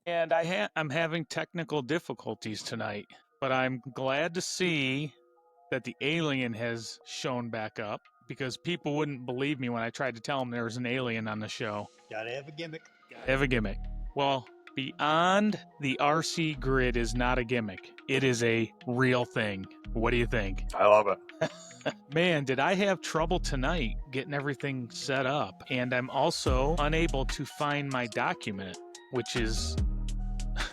And I'm having technical difficulties tonight, but I'm glad to see that the alien has shown back up because people wouldn't believe me when I tried to tell them there was an alien on the show. Gotta have a gimmick. Gotta have a gimmick. Well, Beyond the RC grid is not a gimmick. It is a real thing. What do you think? I love it. Man, did I have trouble tonight getting everything set up. And I'm also unable to find my document, which is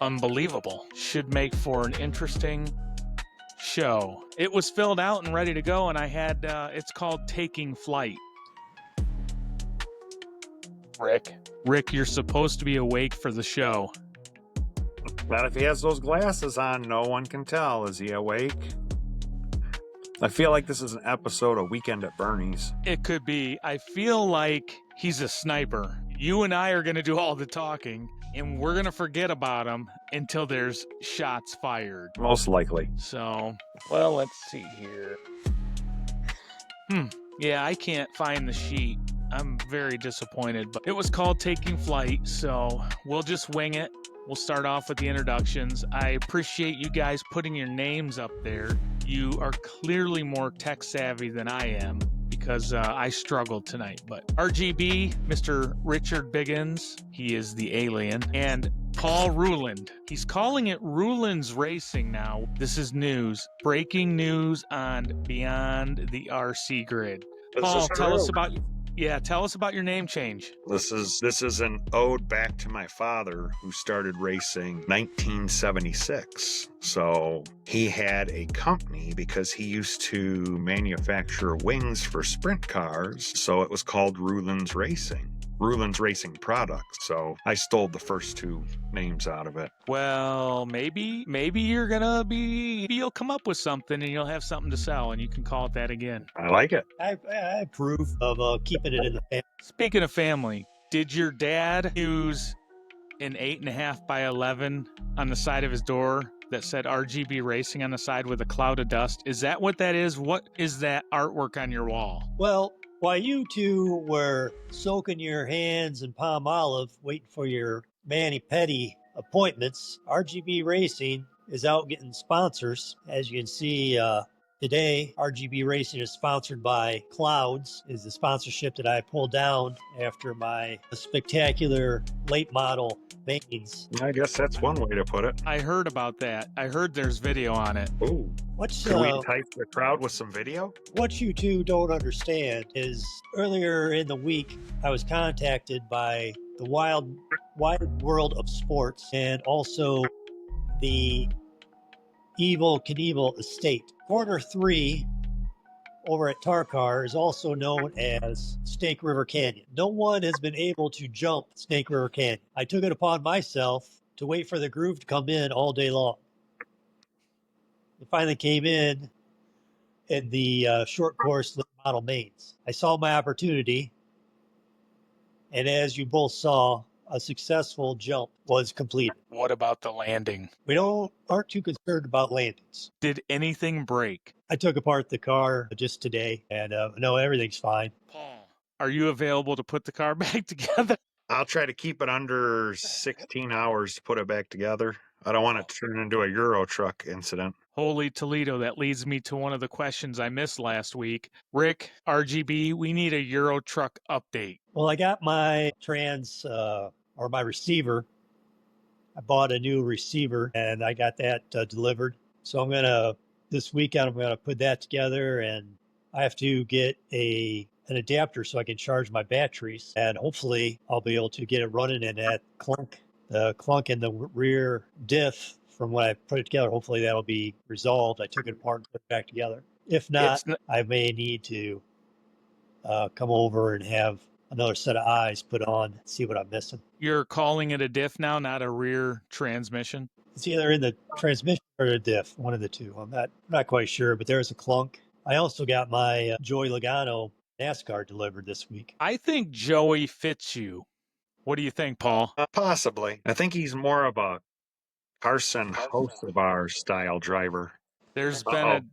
unbelievable. Should make for an interesting show. It was filled out and ready to go, and I had, it's called Taking Flight. Rick, you're supposed to be awake for the show. Not if he has those glasses on, no one can tell. Is he awake? I feel like this is an episode of Weekend at Bernie's. It could be. I feel like he's a sniper. You and I are going to do all the talking, and we're going to forget about him until there's shots fired. Most likely. So, well, let's see here. Yeah, I can't find the sheet. I'm very disappointed, but it was called Taking Flight, so we'll just wing it. We'll start off with the introductions. I appreciate you guys putting your names up there. You are clearly more tech savvy than I am because I struggled tonight. But RGB, Mr. Richard Biggins, he is the alien, and Paul Ruland. He's calling it Ruland's Racing now. This is news. Breaking news on Beyond the RC Grid. Paul, tell us about your name change. This is an ode back to my father, who started racing 1976. So he had a company because he used to manufacture wings for sprint cars. So it was called Ruland's Racing Products. So I stole the first two names out of it. Well, maybe you'll come up with something and you'll have something to sell and you can call it that again. I like it. I approve of keeping it in the family. Speaking of family, did your dad use an 8.5 by 11 on the side of his door that said RGB Racing on the side with a cloud of dust? Is that what that is? What is that artwork on your wall? Well, while you two were soaking your hands in palm olive, waiting for your mani-pedi appointments, RGB Racing is out getting sponsors. As you can see today, RGB Racing is sponsored by Clouds, is the sponsorship that I pulled down after my spectacular late model mains. I guess that's one way to put it. I heard about that. I heard there's video on it. Ooh. Can we type the crowd with some video? What you two don't understand is earlier in the week, I was contacted by the wide world of sports and also the Evel Knievel estate. Corner 3 over at T.A.R.C.A.R is also known as Snake River Canyon. No one has been able to jump Snake River Canyon. I took it upon myself to wait for the groove to come in all day long. It finally came in the short course model mains. I saw my opportunity, and as you both saw, a successful jump was completed. What about the landing? We aren't too concerned about landings. Did anything break? I took apart the car just today, and no, everything's fine. Paul, are you available to put the car back together? I'll try to keep it under 16 hours to put it back together. I don't want it to turn into a Euro truck incident. Holy Toledo, that leads me to one of the questions I missed last week. Rick, RGB, we need a Euro truck update. Well, I got my my receiver. I bought a new receiver and I got that delivered. So this weekend, I'm going to put that together, and I have to get an adapter so I can charge my batteries, and hopefully I'll be able to get it running in that the clunk in the rear diff. From when I put it together, hopefully that'll be resolved. I took it apart and put it back together. If not, I may need to come over and have another set of eyes put on, see what I'm missing. You're calling it a diff now, not a rear transmission? It's either in the transmission or the diff, one of the two. I'm not quite sure, but there's a clunk. I also got my Joey Logano NASCAR delivered this week. I think Joey fits you. What do you think, Paul? Possibly. I think he's more of a Carson Hocevar style driver. There's been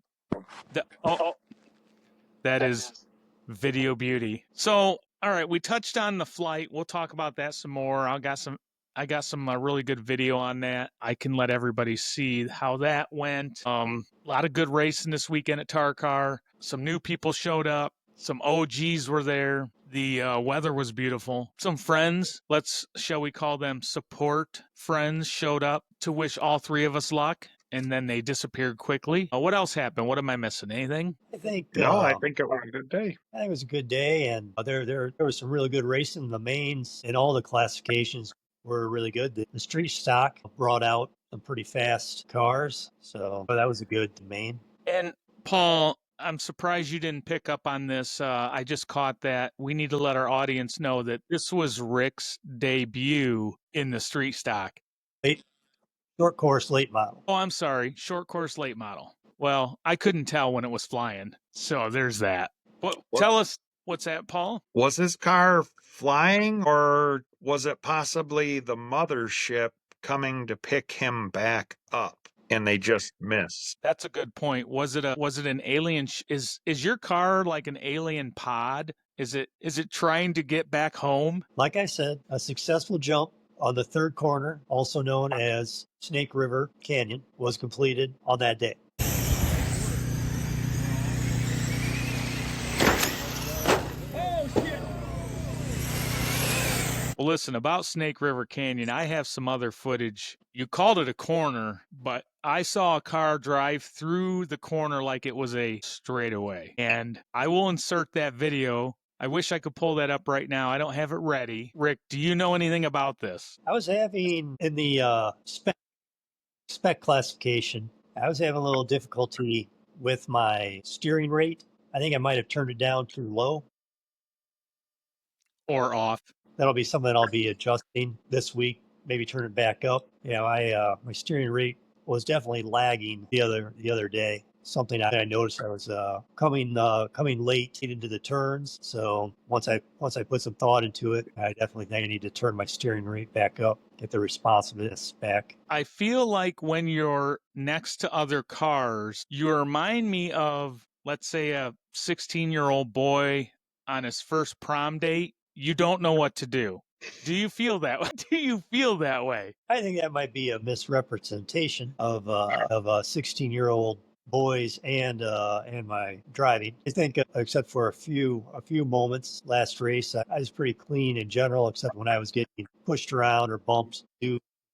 that is video beauty. So, all right, we touched on the flight. We'll talk about that some more. I got some I got some really good video on that. I can let everybody see how that went. A lot of good racing this weekend at T.A.R.C.A.R. Some new people showed up. Some OGs were there. The weather was beautiful. Some friends, shall we call them support friends, showed up to wish all three of us luck, and then they disappeared quickly. What else happened? What am I missing? Anything? I think No, I think it was a good day. I think it was a good day, and there was some really good racing. The mains in all the classifications were really good. The street stock brought out some pretty fast cars, so that was a good main. And Paul, I'm surprised you didn't pick up on this. I just caught that. We need to let our audience know that this was Rick's debut in the street stock. Short course late model. Oh, I'm sorry. Short course late model. Well, I couldn't tell when it was flying. So there's that. What? Tell us, what's that, Paul? Was his car flying, or was it possibly the mothership coming to pick him back up and they just missed? That's a good point. Was it an alien? Is your car like an alien pod? Is it trying to get back home? Like I said, a successful jump on the third corner, also known as Snake River Canyon, was completed on that day. Well, listen, about Snake River Canyon, I have some other footage. You called it a corner, but I saw a car drive through the corner like it was a straightaway. And I will insert that video. I wish I could pull that up right now. I don't have it ready. Rick, do you know anything about this? I was having, in the spec classification, I was having a little difficulty with my steering rate. I think I might have turned it down too low. Or off. That'll be something I'll be adjusting this week, maybe turn it back up. Yeah, my steering rate was definitely lagging the other day. Something I noticed, I was coming late into the turns. So once I put some thought into it, I definitely think I need to turn my steering rate back up, get the responsiveness back. I feel like when you're next to other cars, you remind me of, let's say, a 16-year-old boy on his first prom date. You don't know what to do. Do you feel that way? Do you feel that way? I think that might be a misrepresentation of a 16-year-old boys and my driving. I think except for a few moments last race, I was pretty clean in general, except when I was getting pushed around or bumped.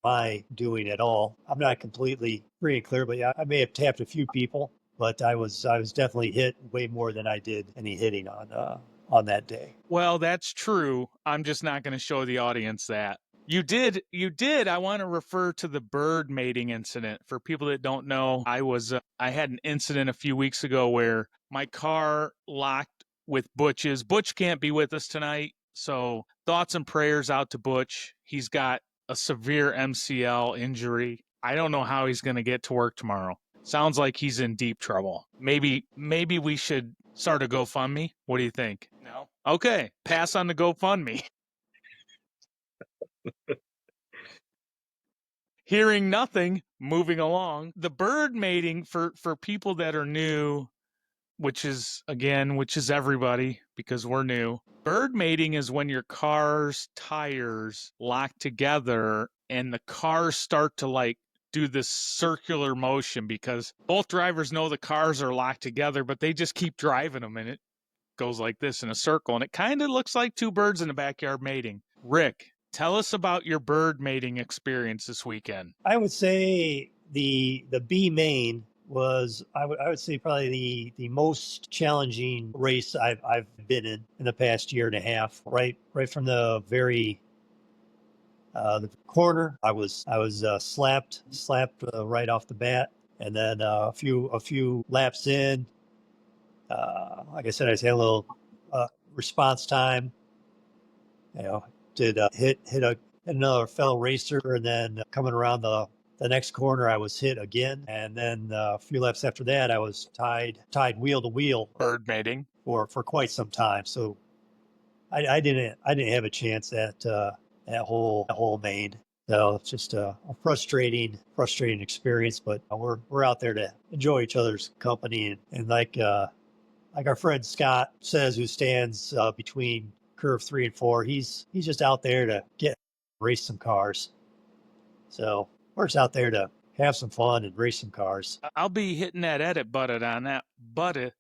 My doing at all. I'm not completely free and clear, but yeah, I may have tapped a few people, but I was definitely hit way more than I did any hitting on that day. Well, that's true. I'm just not going to show the audience that. You did. I want to refer to the bird mating incident. For people that don't know, I had an incident a few weeks ago where my car locked with Butch's. Butch can't be with us tonight, so thoughts and prayers out to Butch. He's got a severe MCL injury. I don't know how he's going to get to work tomorrow. Sounds like he's in deep trouble. Maybe we should start a GoFundMe. What do you think? No. Okay, pass on the GoFundMe. Hearing nothing, moving along. The bird mating, for people that are new, which is everybody because we're new. Bird mating is when your car's tires lock together and the cars start to like do this circular motion because both drivers know the cars are locked together, but they just keep driving them and it goes like this in a circle. And it kind of looks like two birds in the backyard mating. Rick, tell us about your bird mating experience this weekend. I would say the B main was I would say probably the most challenging race I've been in the past year and a half. Right from the very the corner, I was slapped right off the bat, and then a few laps in, like I said, I had a little response time. Did hit another fellow racer, and then coming around the next corner, I was hit again, and then a few laps after that, I was tied wheel to wheel. Bird mating for quite some time. So I didn't have a chance at that whole main. So it's just a frustrating experience. But we're out there to enjoy each other's company, and like our friend Scott says, who stands between curve 3 and 4, he's just out there to race some cars. So we're just out there to have some fun and race some cars. I'll be hitting that edit button on that button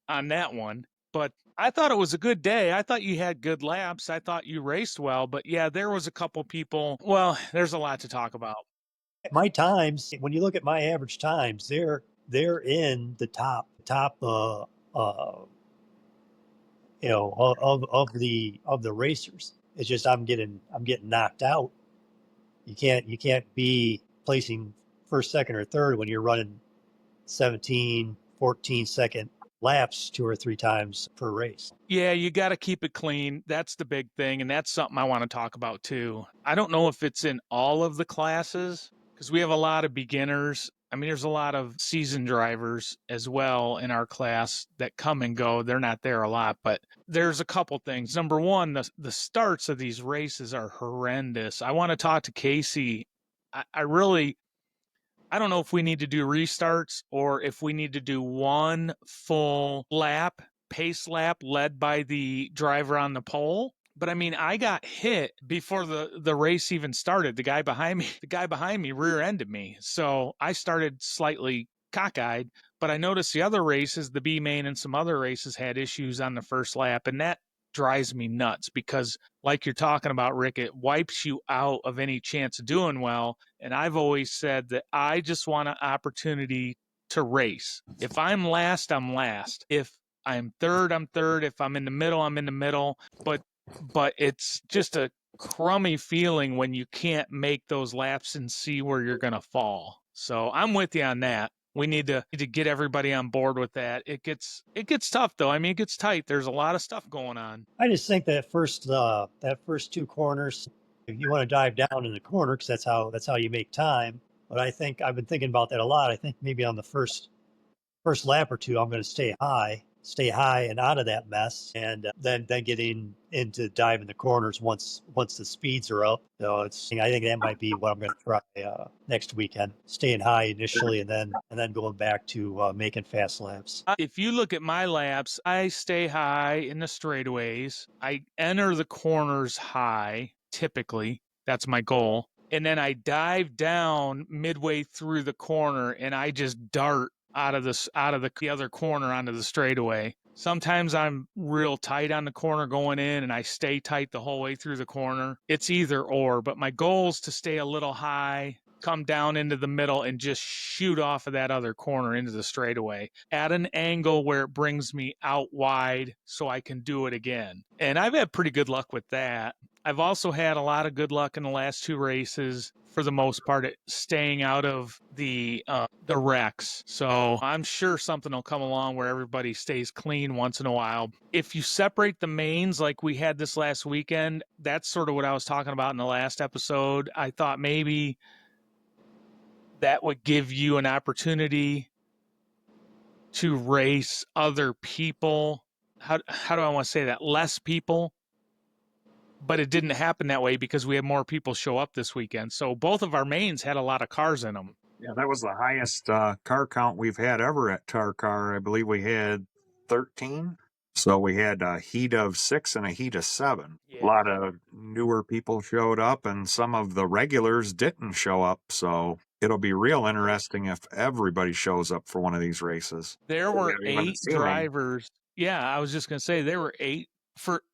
on that one. But I thought it was a good day. I thought you had good laps. I thought you raced well. But yeah, there was a couple people. Well, there's a lot to talk about. My times, when you look at my average times, they're in the top of the racers. It's just I'm getting knocked out. You can't be placing first, second, or third when you're running 17, 14-second laps 2 or 3 times per race. Yeah, you got to keep it clean. That's the big thing. And that's something I want to talk about too. I don't know if it's in all of the classes because we have a lot of beginners. I mean, there's a lot of seasoned drivers as well in our class that come and go. They're not there a lot, but there's a couple things. Number one, the starts of these races are horrendous. I want to talk to Casey. I don't know if we need to do restarts or if we need to do one full lap, pace lap led by the driver on the pole. But I mean, I got hit before the race even started. The guy behind me rear-ended me. So I started slightly cockeyed, but I noticed the other races, the B main and some other races had issues on the first lap, and that drives me nuts because like you're talking about, Rick, it wipes you out of any chance of doing well. And I've always said that I just want an opportunity to race. If I'm last, I'm last. If I'm third, I'm third. If I'm in the middle, I'm in the middle. But it's just a crummy feeling when you can't make those laps and see where you're going to fall. So I'm with you on that. We need to get everybody on board with that. It gets tough though. I mean, it gets tight. There's a lot of stuff going on. I just think that first 2 corners, if you want to dive down in the corner, because that's how you make time. But I think I've been thinking about that a lot. I think maybe on the first lap or two, I'm going to stay high and out of that mess, and then getting into diving the corners once the speeds are up. So I think that might be what I'm going to try next weekend, staying high initially, and then going back to making fast laps. If you look at my laps, I stay high in the straightaways. I enter the corners high, typically. That's my goal. And then I dive down midway through the corner and I just dart out of the other corner onto the straightaway. Sometimes I'm real tight on the corner going in and I stay tight the whole way through the corner. It's either or, but my goal is to stay a little high, come down into the middle and just shoot off of that other corner into the straightaway at an angle where it brings me out wide so I can do it again. And I've had pretty good luck with that. I've also had a lot of good luck in the last 2 races, for the most part, at staying out of the wrecks. So I'm sure something will come along where everybody stays clean once in a while. If you separate the mains like we had this last weekend, that's sort of what I was talking about in the last episode. I thought maybe that would give you an opportunity to race other people. How do I want to say that? Less people. But it didn't happen that way because we had more people show up this weekend. So both of our mains had a lot of cars in them. Yeah, that was the highest car count we've had ever at T.A.R.C.A.R. I believe we had 13. So we had a heat of 6 and a heat of 7. Yeah. A lot of newer people showed up, and some of the regulars didn't show up. So it'll be real interesting if everybody shows up for one of these races. There were We haven't 8 seen them. drivers. Yeah, I was just going to say there were 8 for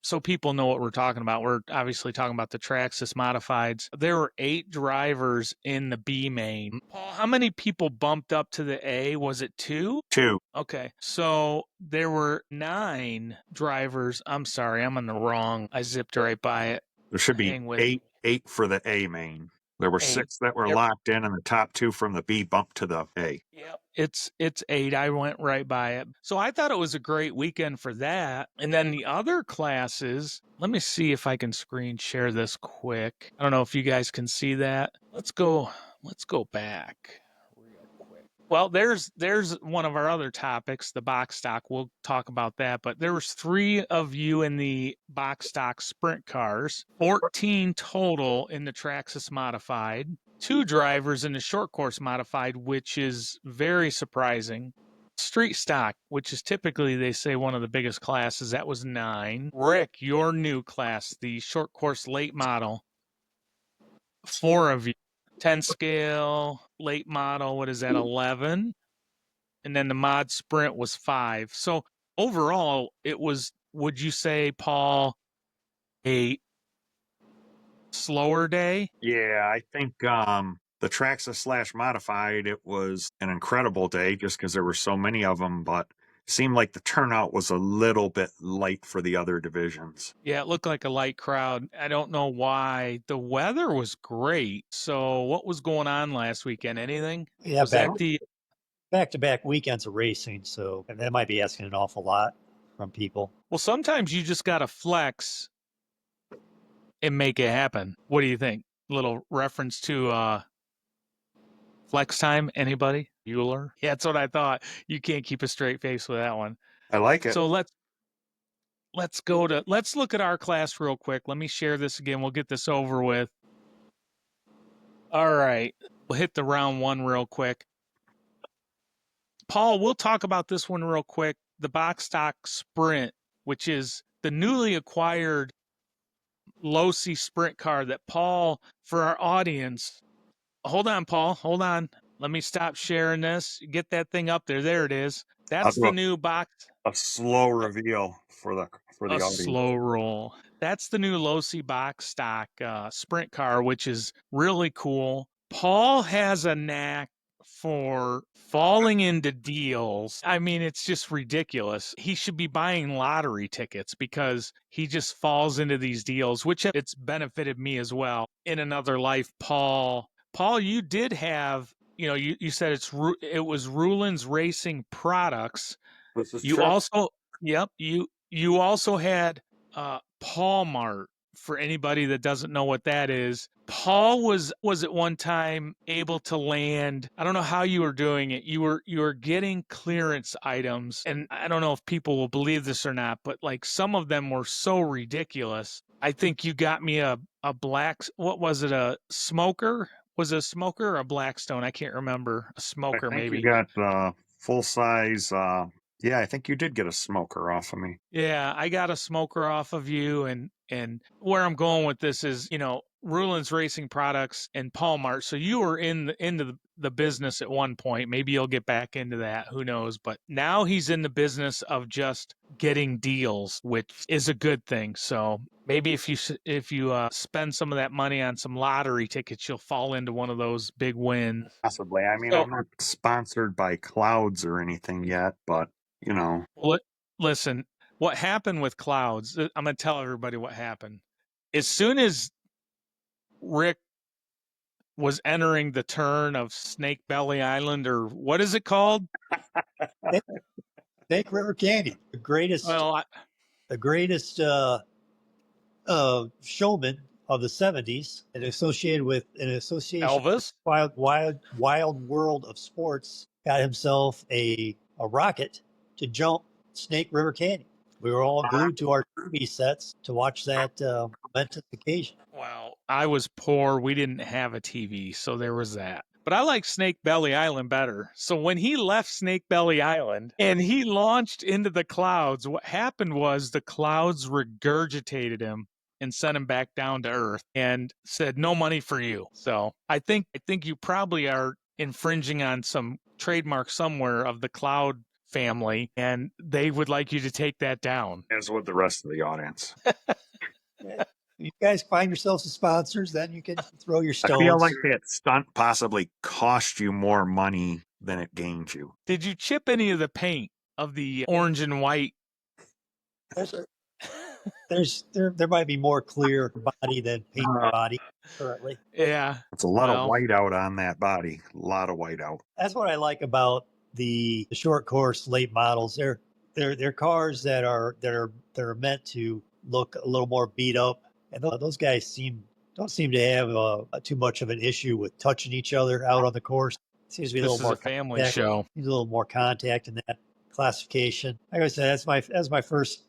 so people know what we're talking about. We're obviously talking about the Traxxas modifieds. There were 8 drivers in the B main. Paul, how many people bumped up to the A? Was it 2? 2. Okay. So there were 9 drivers. I'm sorry, I'm on the wrong. I zipped right by it. There should be Hang with me. 8 for the A main. There were 8. 6 that were Yep. locked in, and the top 2 from the B bumped to the A. Yep. It's 8. I went right by it. So I thought it was a great weekend for that. And then the other classes, let me see if I can screen share this quick. I don't know if you guys can see that. Let's go back real quick. Well, there's one of our other topics, the box stock. We'll talk about that. But there was 3 of you in the box stock sprint cars, 14 total in the Traxxas modified. 2 drivers in the short course modified, which is very surprising. Street stock, which is typically, they say, one of the biggest classes, that was 9. Rick, your new class, the short course late model, 4 of you. 10 scale, late model, what is that, 11? And then the mod sprint was 5. So overall, it was, would you say, Paul, a slower day? Yeah, I think the Traxa / modified, it was an incredible day just because there were so many of them, but it seemed like the turnout was a little bit light for the other divisions. Yeah, it looked like a light crowd. I don't know why. The weather was great. So what was going on last weekend? Anything? Yeah, Was that the back-to-back weekends of racing, so and that might be asking an awful lot from people. Well, sometimes you just got to flex and make it happen. What do you think? Little reference to flex time, anybody? Bueller? Yeah, that's what I thought. You can't keep a straight face with that one. I like it. So let's look at our class real quick. Let me share this again. We'll get this over with. All right. We'll hit the round 1 real quick. Paul, we'll talk about this one real quick. The box stock sprint, which is the newly acquired low-C sprint car that Paul, for our audience, hold on, Paul, hold on. Let me stop sharing this. Get that thing up there. There it is. I'll That's do the new box. a slow reveal for the A audience. slow roll. That's the new low-C box stock sprint car, which is really cool. Paul has a knack for falling into deals. I mean, it's just ridiculous. He should be buying lottery tickets because he just falls into these deals, which it's benefited me as well. In another life, Paul, you did have, you said it was Rulin's Racing Products. This is You true. also, yep, you also had Paul Mart. For anybody that doesn't know what that is, Paul was at one time able to land. I don't know how you were doing it. You were getting clearance items, and I don't know if people will believe this or not, but like some of them were so ridiculous. I think you got me a black. What was it? A smoker? Was it a smoker or a Blackstone? I can't remember. A smoker, I think maybe. you got the full size. Yeah, I think you did get a smoker off of me. Yeah, I got a smoker off of you, and where I'm going with this is, Rulin's Racing Products and Paul Mart. So you were into the business at one point. Maybe you'll get back into that. Who knows? But now he's in the business of just getting deals, which is a good thing. So maybe if you spend some of that money on some lottery tickets, you'll fall into one of those big wins. Possibly. I mean, So, I'm not sponsored by Clouds or anything yet, but well, listen, what happened with Clouds, I'm going to tell everybody what happened. As soon as Rick was entering the turn of Snake Belly Island, or what is it called? Snake River Canyon, the greatest, Well, showman of the '70s, and associated with an association Elvis. wild world of sports, got himself a rocket to jump Snake River Canyon. We were all glued to our TV sets to watch that momentous occasion. Well, I was poor. We didn't have a TV, so there was that. But I like Snake Belly Island better. So when he left Snake Belly Island and he launched into the clouds, what happened was the clouds regurgitated him and sent him back down to earth and said, "No money for you." So I think you probably are infringing on some trademark somewhere of the Cloud family, and they would like you to take that down. as with the rest of the audience. You guys find yourselves some sponsors, then you can throw your I stones. feel like that stunt possibly cost you more money than it gained you. Did you chip any of the paint of the orange and white? There might be more clear body than paint body currently. Yeah. It's a lot of Well, whiteout on that body. A lot of whiteout. That's what I like about the short course late models. They're cars that are meant to look a little more beat up, and those guys don't seem to have too much of an issue with touching each other out on the course. Seems to be a this little is more a family contact, show. needs a little more contact in that classification. Like I said, that's my first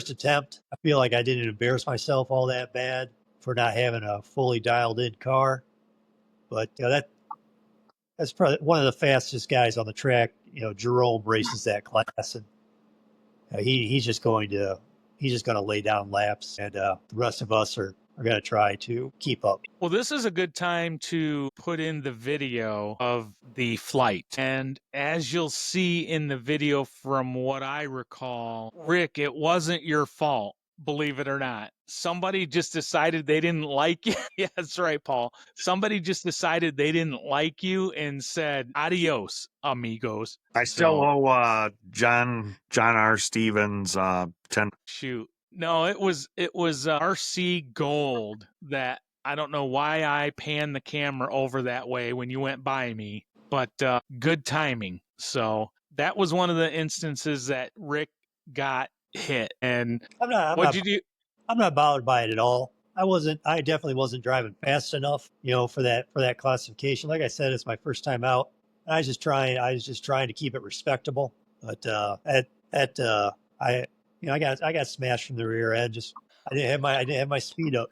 attempt. I feel like I didn't embarrass myself all that bad for not having a fully dialed in car, but that's probably one of the fastest guys on the track. Jerome races that class, and he's just going to lay down laps, and the rest of us are are going to try to keep up. Well, this is a good time to put in the video of the flight. And as you'll see in the video, from what I recall, Rick, it wasn't your fault, believe it or not. Somebody just decided they didn't like you. Yeah, that's right, Paul. Somebody just decided they didn't like you and said, adios, amigos. I still owe John R. Stevens 10. Shoot. No, it was RC Gold that I don't know why I panned the camera over that way when you went by me, but good timing. So that was one of the instances that Rick got hit. And what'd you do? I'm not bothered by it at all. I definitely wasn't driving fast enough, for that classification. Like I said, it's my first time out. I was just trying to keep it respectable. But I got smashed from the rear end. I didn't have my speed up.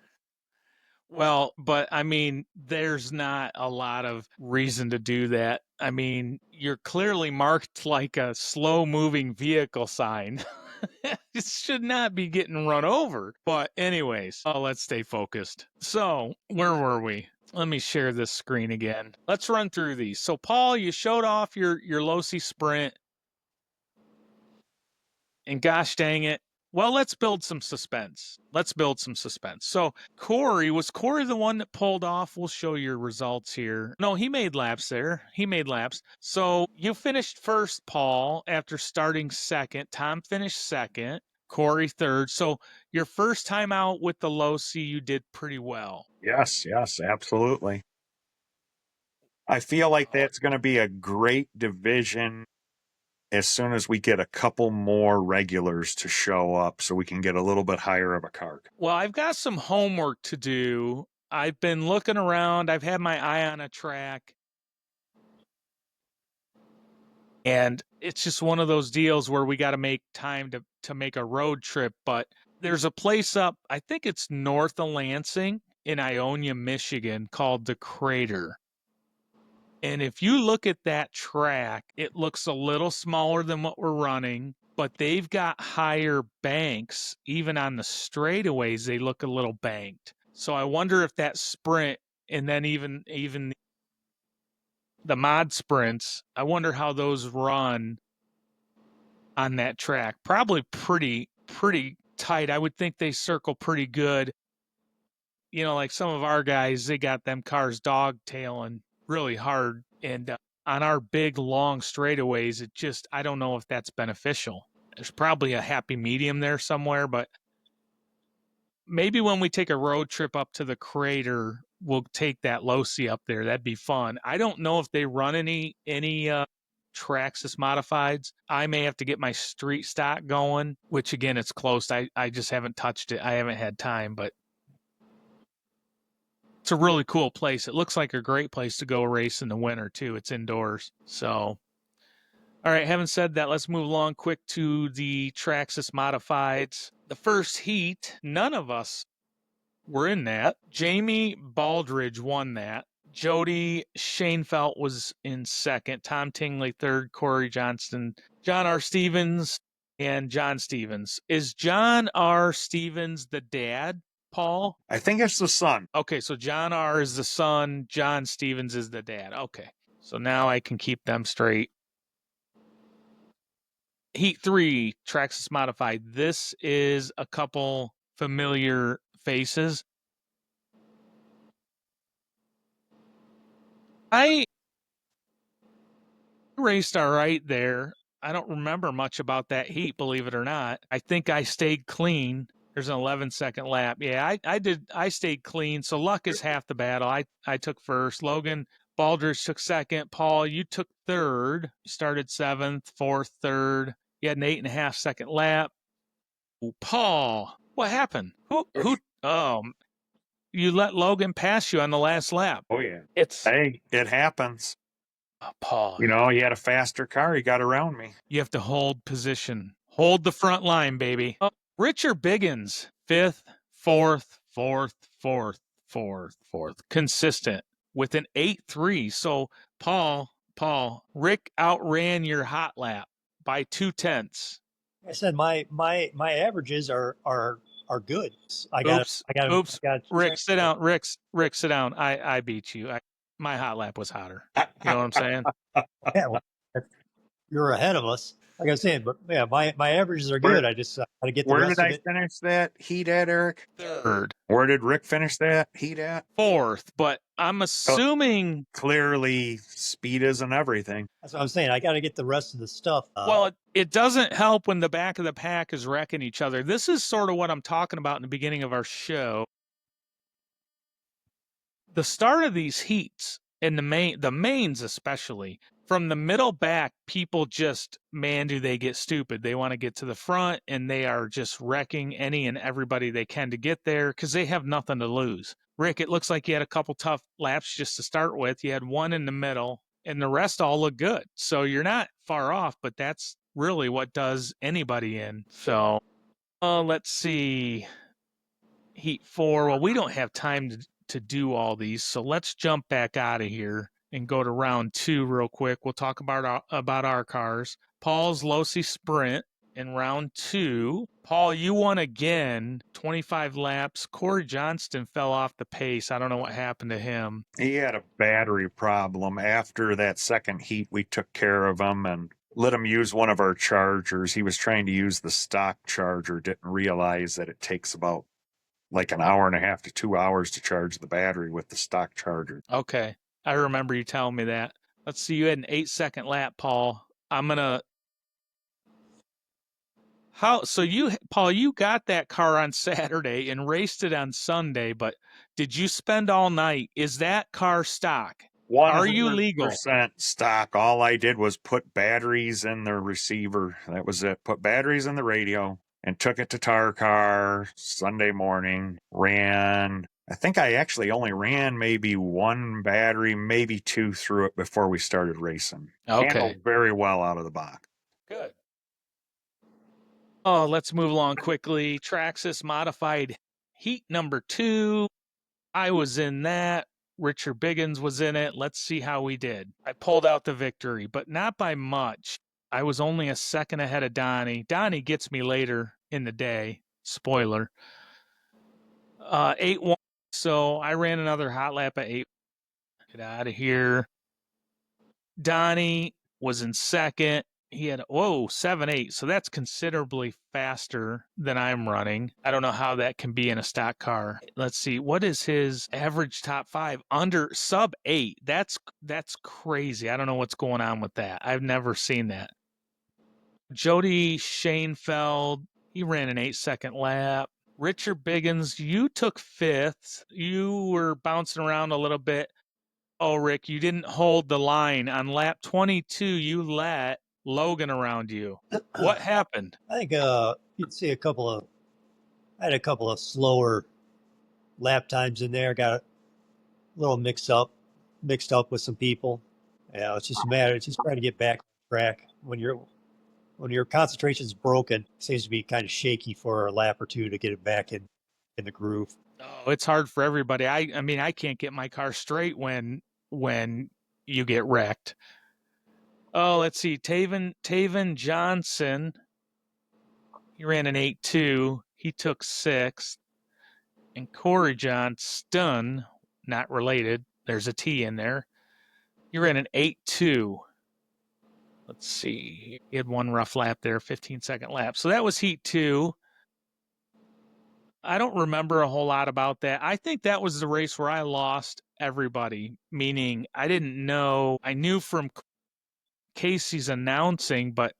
Well, but I mean, there's not a lot of reason to do that. I mean, you're clearly marked like a slow moving vehicle sign. It should not be getting run over. But anyways, let's stay focused. So where were we? Let me share this screen again. Let's run through these. So Paul, you showed off your Losi Sprint. And gosh dang it. Well, let's build some suspense. So was Corey the one that pulled off? We'll show your results here. No, he made laps there. So you finished first, Paul, after starting second. Tom finished second. Corey third. So your first time out with the Losi, you did pretty well. Yes, absolutely. I feel like that's going to be a great division as soon as we get a couple more regulars to show up so we can get a little bit higher of a card. Well, I've got some homework to do. I've been looking around. I've had my eye on a track. And it's just one of those deals where we got to make time to make a road trip. But there's a place up, I think it's north of Lansing in Ionia, Michigan, called the Crater. And if you look at that track, it looks a little smaller than what we're running, but they've got higher banks. Even on the straightaways, they look a little banked. So I wonder if that sprint, and then even the mod sprints, I wonder how those run on that track. Probably pretty tight. I would think they circle pretty good. Like some of our guys, they got them cars dogtailing really hard. And on our big, long straightaways, I don't know if that's beneficial. There's probably a happy medium there somewhere, but maybe when we take a road trip up to the Crater, we'll take that Losi up there. That'd be fun. I don't know if they run any Traxxas modifieds. I may have to get my street stock going, which again, it's close. I just haven't touched it. I haven't had time, but it's a really cool place. It looks like a great place to go race in the winter too. It's indoors. So, all right, having said that, let's move along quick to the Traxxas modifieds. The first heat, none of us were in that. Jamie Baldridge won that. Jody Shanefeldt was in second. Tom Tingley third. Corey Johnston, John R. Stevens, and John Stevens. Is John R. Stevens the dad, Paul? I think it's the son. Okay, so John R. is the son. John Stevens is the dad. Okay, so now I can keep them straight. Heat 3, Traxxas Modified. This is a couple familiar faces. I raced all right there. I don't remember much about that heat, believe it or not. I think I stayed clean. There's an 11-second lap. Yeah, I did. I stayed clean. So luck is half the battle. I took first. Logan Baldridge took second. Paul, you took third. You started seventh, fourth, third. You had an 8.5-second lap. Ooh, Paul, what happened? Who? You let Logan pass you on the last lap. Oh yeah. Hey, it happens. Paul. He had a faster car. He got around me. You have to hold position. Hold the front line, baby. Richard Biggins, fifth, fourth. Consistent with an 8.3. So, Paul, Rick outran your hot lap by 0.2. I said my averages are are good. Oops. I got Oops. Rick, sit down. Rick, sit down. I beat you. My hot lap was hotter. You know what I'm saying? Yeah, well, you're ahead of us. Like I was saying, but yeah, my averages are Where good. I just got to get the where rest did of I it. finish that heat at, Eric? Third. Where did Rick finish that heat at? Fourth. But I'm assuming. Clearly, speed isn't everything. That's what I'm saying. I got to get the rest of the stuff. Well, it doesn't help when the back of the pack is wrecking each other. This is sort of what I'm talking about in the beginning of our show. The start of these heats and the mains especially, from the middle back, people just, man, do they get stupid. They want to get to the front and they are just wrecking any and everybody they can to get there because they have nothing to lose. Rick, it looks like you had a couple tough laps just to start with. You had one in the middle and the rest all look good. So you're not far off, but that's really what does anybody in. So let's see. Heat 4. Well, we don't have time to do all these, so let's jump back out of here and go to round 2 real quick. We'll talk about our cars. Paul's Losi Sprint in round 2. Paul, you won again, 25 laps. Corey Johnston fell off the pace. I don't know what happened to him. He had a battery problem. After that second heat, we took care of him and let him use one of our chargers. He was trying to use the stock charger, didn't realize that it takes about like an hour and a half to 2 hours to charge the battery with the stock charger. Okay. I remember you telling me that. Let's see, you had an 8-second lap, Paul. Paul, you got that car on Saturday and raced it on Sunday, but did you spend all night? Is that car stock? Are you legal? 100% stock. All I did was put batteries in the receiver. That was it. Put batteries in the radio and took it to T.A.R.C.A.R Sunday morning. Ran. I think I actually only ran maybe one battery, maybe two through it before we started racing. Okay. Handled very well out of the box. Good. Oh, let's move along quickly. Traxxas modified heat number 2. I was in that. Richard Biggins was in it. Let's see how we did. I pulled out the victory, but not by much. I was only a second ahead of Donnie. Donnie gets me later in the day. Spoiler. 8-1. So I ran another hot lap at 8. Get out of here. Donnie was in second. He had 7-8. So that's considerably faster than I'm running. I don't know how that can be in a stock car. Let's see. What is his average top 5? Under sub 8. That's crazy. I don't know what's going on with that. I've never seen that. Jody Schoenfeld, he ran an 8-second lap. Richard Biggins, you took 5th. You were bouncing around a little bit. Oh, Rick, you didn't hold the line. On lap 22, you let Logan around you. What happened? I think you'd see I had a couple of slower lap times in there. Got a little mixed up with some people. Yeah, it's just a matter. It's just trying to get back on track. When your concentration's broken, it seems to be kind of shaky for a lap or two to get it back in the groove. Oh, it's hard for everybody. I mean, I can't get my car straight when you get wrecked. Oh, let's see. Taven Johnson, he ran an 8-2. He took 6th. And Corey Johnston, not related. There's a T in there. He ran an 8-2. Let's see. He had one rough lap there, 15-second lap. So that was heat 2. I don't remember a whole lot about that. I think that was the race where I lost everybody, meaning I didn't know. I knew from Casey's announcing, but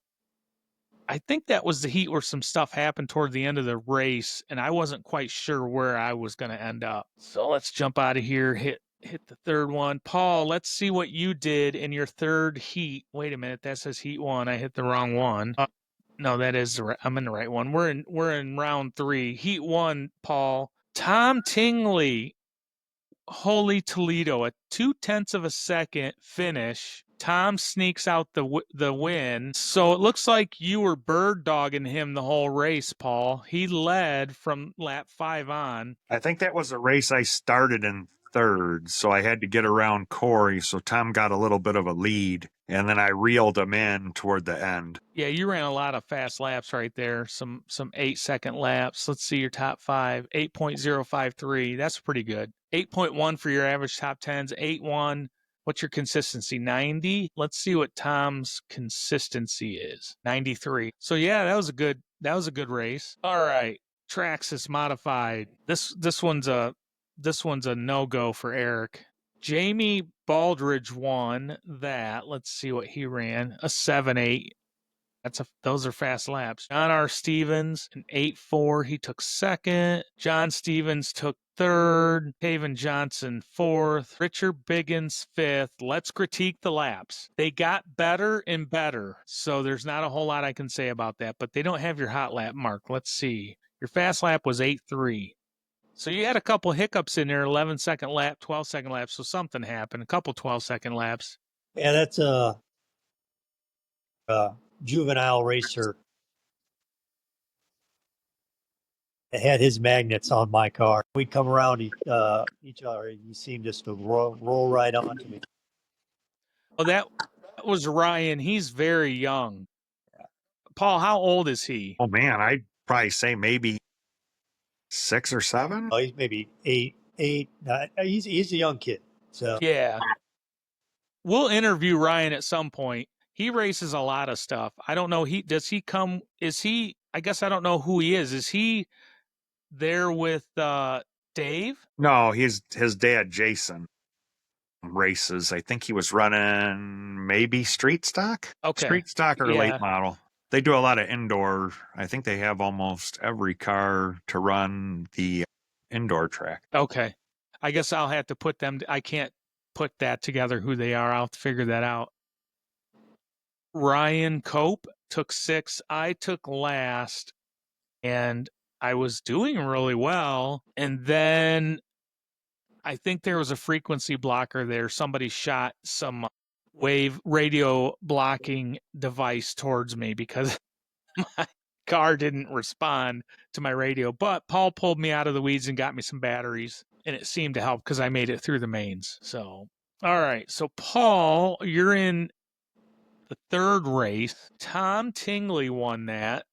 I think that was the heat where some stuff happened toward the end of the race, and I wasn't quite sure where I was going to end up. So let's jump out of here, hit the third one. Paul, let's see what you did in your third heat. Wait a minute, that says heat 1. I hit the wrong one. No, that is I'm in the right one. We're in round 3. Heat 1, Paul. Tom Tingley, holy Toledo, a 0.2 of a second finish. Tom sneaks out the win. So it looks like you were bird dogging him the whole race, Paul. He led from lap 5 on. I think that was a race I started in third, so I had to get around Corey. So Tom got a little bit of a lead, and then I reeled him in toward the end. Yeah, you ran a lot of fast laps right there. Some 8-second laps. Let's see your top 5. 8.053. That's pretty good. 8.1 for your average top 10s. 8.1. What's your consistency? 90. Let's see what Tom's consistency is. 93. So yeah, that was a good race. All right. Traxxas modified. This one's a no-go for Eric. Jamie Baldridge won that. Let's see what he ran. A 7.8. Those are fast laps. John R. Stevens, an 8.4. He took second. John Stevens took third. Taven Johnson fourth. Richard Biggins fifth. Let's critique the laps. They got better and better, so there's not a whole lot I can say about that, but they don't have your hot lap mark. Let's see. Your fast lap was 8.3. So you had a couple hiccups in there, 11-second lap, 12-second lap, so something happened, a couple 12-second laps. Yeah, that's a juvenile racer that had his magnets on my car. We'd come around each other, and he seemed just to roll right onto me. Well, that was Ryan. He's very young. Paul, how old is he? Oh man, I'd probably say maybe 6 or 7. Oh, he's maybe eight. He's a young kid. So Yeah. We'll interview Ryan at some point. He races a lot of stuff. I don't know. I guess I don't know who he is. Is he there with Dave? No, his dad Jason races. I think he was running maybe street stock. Okay. Street stock or Yeah. late model. They do a lot of indoor. I think they have almost every car to run the indoor track. Okay. I guess I'll have to put them. I can't put that together who they are. I'll have to figure that out. Ryan Cope took 6. I took last, and I was doing really well. And then I think there was a frequency blocker there. Somebody shot some wave radio blocking device towards me because my car didn't respond to my radio. But Paul pulled me out of the weeds and got me some batteries, and it seemed to help because I made it through the mains. So, all right. So, Paul, you're in the third race. Tom Tingley won that.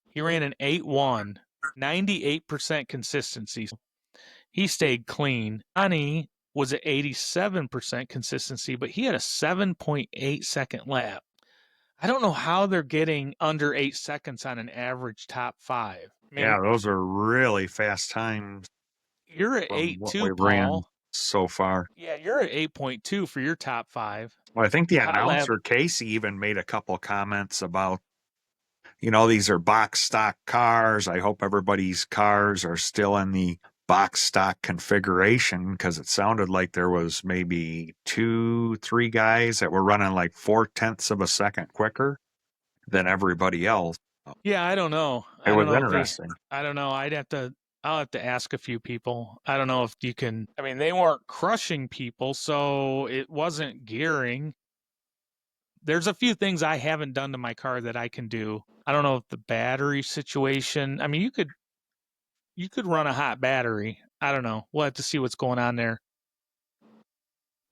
He ran an 8.1, 98% consistency. He stayed clean. Johnny was at 87% consistency, but he had a 7.8-second lap. I don't know how they're getting under 8 seconds on an average top 5. I mean, Yeah, those are really fast times. You're at from what 8.2, we ran Paul. so far. Yeah, you're at 8.2 for your top 5. Well, I think the Hot lap. announcer Casey even made a couple comments about, these are box stock cars. I hope everybody's cars are still in the box stock configuration, because it sounded like there was maybe 2-3 guys that were running like 0.4 of a second quicker than everybody else. Yeah, I don't know. It was interesting. I don't know. I'll have to ask a few people. I don't know if you can. I mean, they weren't crushing people, so it wasn't gearing. There's a few things I haven't done to my car that I can do. I don't know if the battery situation. I mean, you could run a hot battery. I don't know. We'll have to see what's going on there.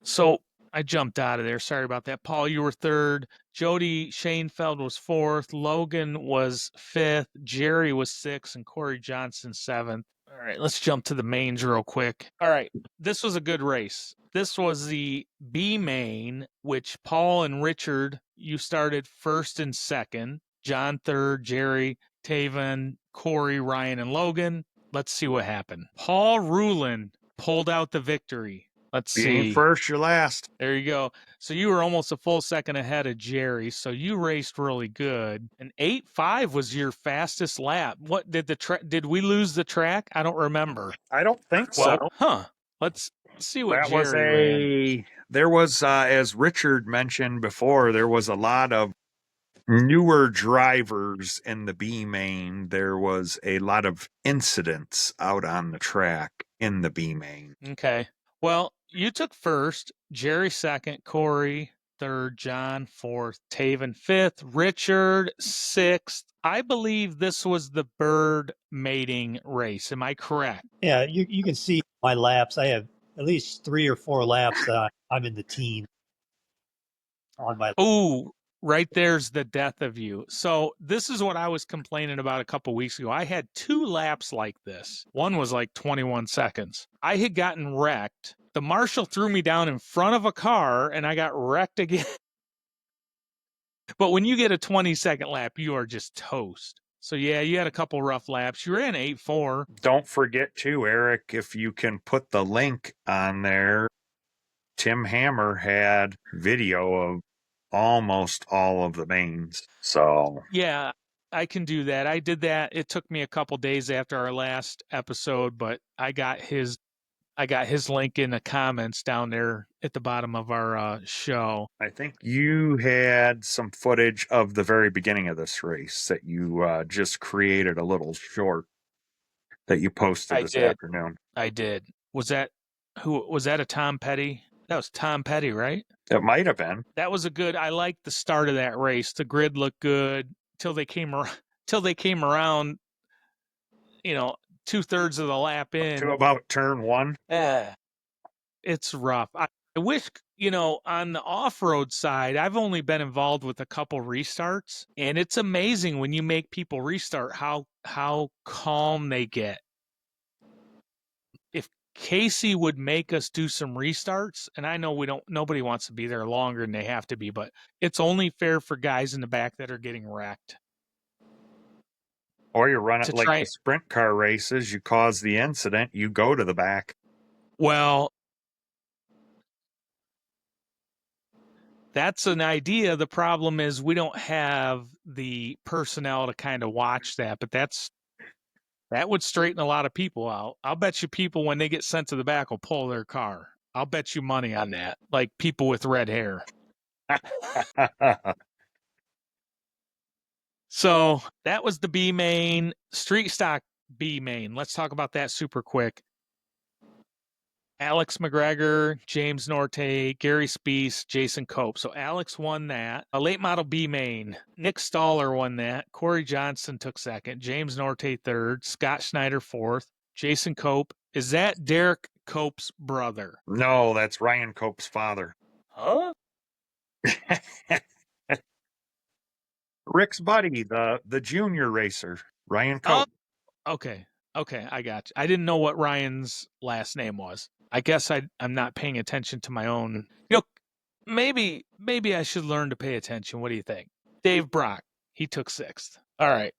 So I jumped out of there. Sorry about that. Paul, you were third. Jody Shainfeld was fourth. Logan was fifth. Jerry was sixth. And Corey Johnson seventh. All right, let's jump to the mains real quick. All right, this was a good race. This was the B main, which Paul and Richard, you started first and second. John third, Jerry, Taven, Corey, Ryan, and Logan. Let's see what happened. Paul Rulin pulled out the victory. Let's see. Being first, you're last. There you go. So you were almost a full second ahead of Jerry. So you raced really good. An 8.5 was your fastest lap. What did we lose the track? I don't remember. I don't think so. Huh. Let's see what That Jerry was ran. there was, as Richard mentioned before, there was a lot of newer drivers in the B main. There was a lot of incidents out on the track in the B main. Okay. Well, you took first, Jerry second, Corey third, John fourth, Taven fifth, Richard sixth. I believe this was the bird mating race. Am I correct? yeah, you can see my laps. I have at least 3 or 4 laps that I'm in the team on my. Ooh, right there's the death of you. So this is what I was complaining about a couple weeks ago. I had 2 laps like this. One was like 21 seconds. I had gotten wrecked. The marshal threw me down in front of a car and I got wrecked again. But when you get a 20-second lap, you are just toast. So yeah, you had a couple rough laps. You ran 8.4. Don't forget too, Eric, if you can put the link on there, Tim Hammer had video of almost all of the mains. So Yeah, I can do that. I did that. It took me a couple days after our last episode, but I got his link in the comments down there at the bottom of our show. I think you had some footage of the very beginning of this race that you just created a little short that you posted this afternoon. I did. Was that a Tom Petty? That was Tom Petty, right? It might have been. That was a good. I liked the start of that race. The grid looked good till they came around. You know, 2/3 of the lap in to about turn 1. It's rough. I wish, you know, on the off-road side, I've only been involved with a couple restarts, and it's amazing when you make people restart how calm they get. If Casey would make us do some restarts, and I know nobody wants to be there longer than they have to be, but it's only fair for guys in the back that are getting wrecked. Or you run it like the sprint car races, you cause the incident, you go to the back. Well, that's an idea. The problem is we don't have the personnel to kind of watch that, but that would straighten a lot of people out. I'll bet you people, when they get sent to the back, will pull their car. I'll bet you money on that. Like people with red hair. So that was the B main, street stock B main. Let's talk about that super quick. Alex McGregor, James Norte, Gary Spees, Jason Cope. So Alex won that. A late model B main. Nick Staller won that. Corey Johnson took second. James Norte third. Scott Schneider fourth. Jason Cope. Is that Derek Cope's brother? No, that's Ryan Cope's father. Huh? Rick's buddy, the junior racer, Ryan Cope. Okay, I got you. I didn't know what Ryan's last name was. I guess I'm not paying attention to my own. You know, maybe I should learn to pay attention. What do you think? Dave Brock, he took sixth. All right,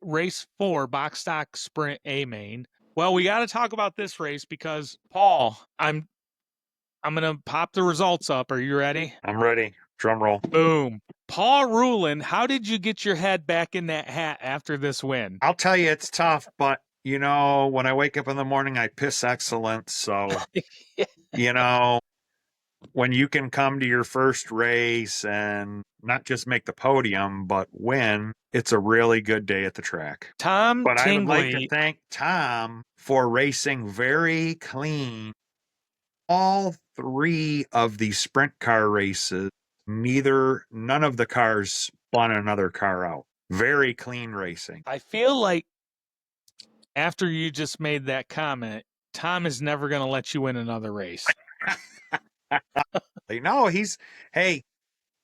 race 4, box stock sprint A main. Well, we got to talk about this race because Paul, I'm gonna pop the results up. Are you ready? I'm ready. Drum roll. Boom. Paul Rulin, how did you get your head back in that hat after this win? I'll tell you, it's tough, but you know, when I wake up in the morning, I piss excellence. So, you know, when you can come to your first race and not just make the podium, but win, it's a really good day at the track. Tom But Tingley, I would like to thank Tom for racing very clean. All 3 of the sprint car races, none of the cars spun another car out. Very clean racing. I feel like after you just made that comment, Tom is never going to let you win another race. No, hey,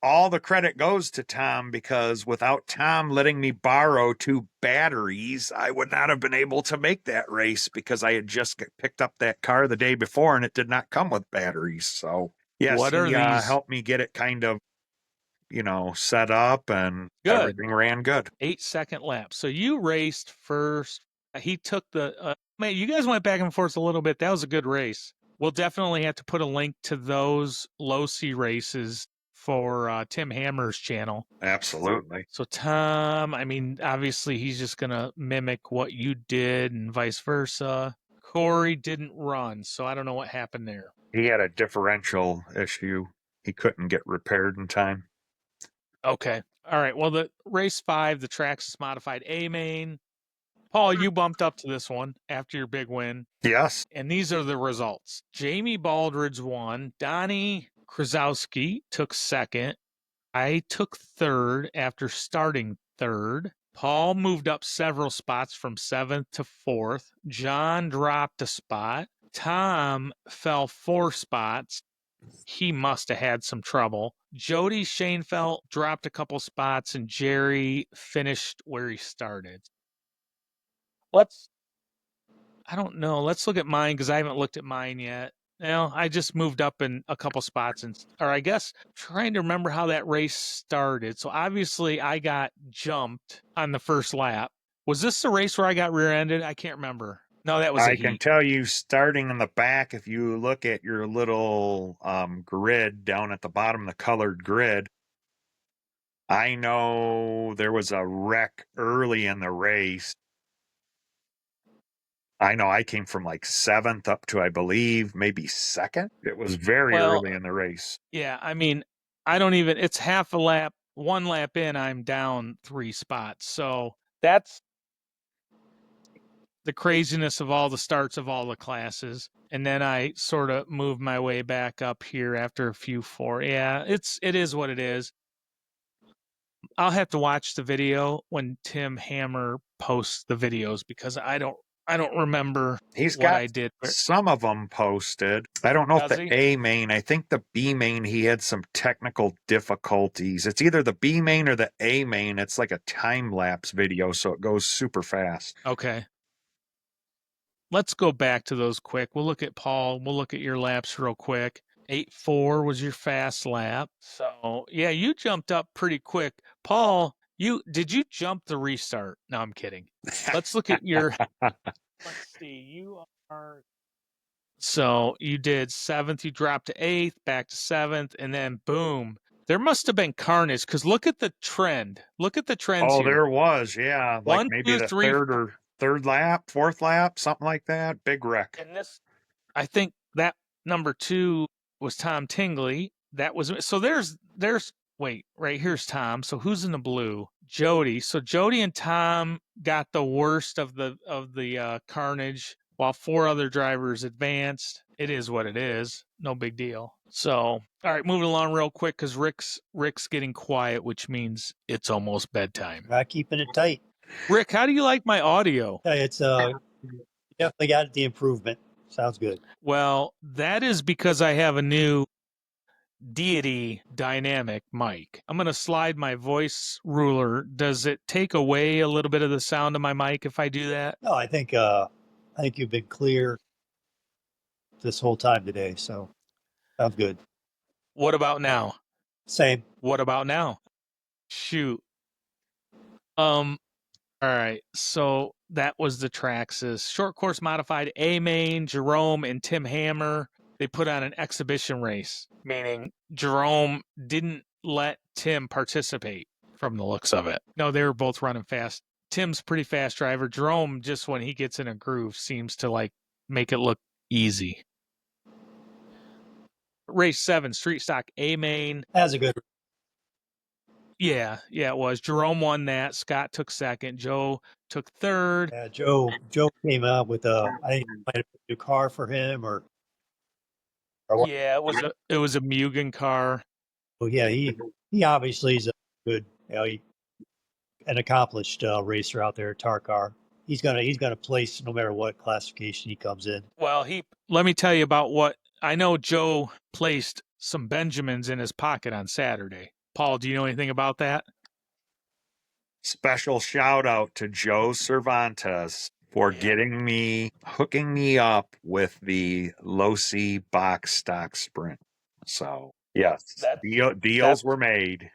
all the credit goes to Tom, because without Tom letting me borrow 2 batteries, I would not have been able to make that race, because I had just picked up that car the day before and it did not come with batteries. So yes, he helped me get it kind of, you know, set up, and everything ran good. 8-second lap. So you raced first. He took the man, you guys went back and forth a little bit. That was a good race. We'll definitely have to put a link to those low C races for Tim Hammer's channel. Absolutely. So Tom, I mean, obviously he's just gonna mimic what you did and vice versa. Corey didn't run, so I don't know what happened there. He had a differential issue. He couldn't get repaired in time. Okay. All right. Well, the race 5, the Traxxas modified A main. Paul, you bumped up to this one after your big win. Yes. And these are the results. Jamie Baldridge won. Donnie Krasowski took second. I took third after starting third. Paul moved up several spots from 7th to 4th. John dropped a spot. Tom fell 4 spots. He must have had some trouble. Jody Schoenfeld dropped a couple spots, and Jerry finished where he started. I don't know. Let's look at mine because I haven't looked at mine yet. I just moved up in a couple spots, or I guess trying to remember how that race started. So obviously I got jumped on the first lap. Was this the race where I got rear-ended? I can't remember. No, that was a I can heat. tell you, starting in the back, if you look at your little grid down at the bottom, the colored grid, I know there was a wreck early in the race. I know I came from like 7th up to, I believe, maybe 2nd. It was very early in the race. Yeah, I mean, I don't even, it's half a lap, 1 lap in, I'm down 3 spots. So that's the craziness of all the starts of all the classes. And then I sort of moved my way back up here after a few 4. Yeah, it is what it is. I'll have to watch the video when Tim Hammer posts the videos because I don't remember He's what got I did. some of them posted. I don't know if Does the he? A main, I think the B main, he had some technical difficulties. It's either the B main or the A main. It's like a time lapse video, so it goes super fast. Okay. Let's go back to those quick. We'll look at Paul. We'll look at your laps real quick. 8.4 was your fast lap. So yeah, you jumped up pretty quick. Paul, did you jump the restart? No, I'm kidding. Let's look at your let's see. You are so you did 7th, you dropped to 8th, back to 7th, and then boom. There must have been carnage because look at the trend. Look at the trends Oh, here. there was, yeah. Like 1, maybe 2, the 3, third lap, 4th lap, something like that. Big wreck. and this I think that number 2 was Tom Tingley. That was so there's wait, right here's Tom. So who's in the blue? Jody. So Jody and Tom got the worst of the carnage while 4 other drivers advanced. It is what it is. No big deal. So, all right, moving along real quick cuz Rick's getting quiet, which means it's almost bedtime. Not keeping it tight. Rick, how do you like my audio? It's definitely got the improvement. Sounds good. Well, that is because I have a new deity dynamic mic. I'm going to slide my voice ruler. Does it take away a little bit of the sound of my mic if I do that? No, I think you've been clear this whole time today, so sounds good. What about now? Same. What about now? Shoot. All right. So that was the Traxxas short course modified A main, Jerome and Tim Hammer. They put on an exhibition race, meaning Jerome didn't let Tim participate from the looks of it. No, they were both running fast. Tim's pretty fast driver. Jerome, just when he gets in a groove, seems to like make it look easy. Race 7, street stock A main. That's a good. Yeah, it was. Jerome won that. Scott took 2nd. Joe took 3rd. Yeah, Joe came out with I think it might have been a new car for him or what. Yeah, it was a Mugen car. Well, yeah, he obviously is a good, an accomplished racer out there at T.A.R.C.A.R. He's gonna place no matter what classification he comes in. Well, let me tell you about what I know. Joe placed some Benjamins in his pocket on Saturday. Paul, do you know anything about that? Special shout out to Joe Cervantes for hooking me up with the Losi box stock sprint. So, yes, deals were made.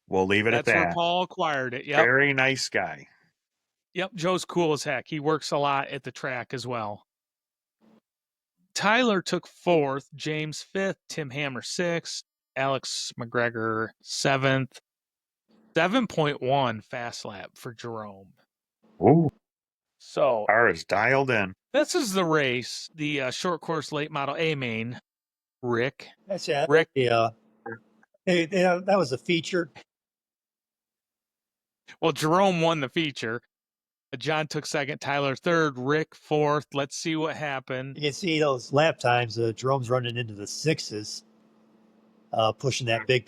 We'll leave it at that. That's where Paul acquired it. Yep. Very nice guy. Yep. Joe's cool as heck. He works a lot at the track as well. Tyler took 4th, James 5th, Tim Hammer 6th, Alex McGregor 7th. 7.1 fast lap for Jerome. Ooh. So car is dialed in. This is the race, the short course late model A main. Rick. That's it. Rick. Yeah. Hey, that was a feature. Well, Jerome won the feature. John took 2nd, Tyler 3rd, Rick 4th. Let's see what happened. You can see those lap times. Jerome's running into the 6s, pushing that big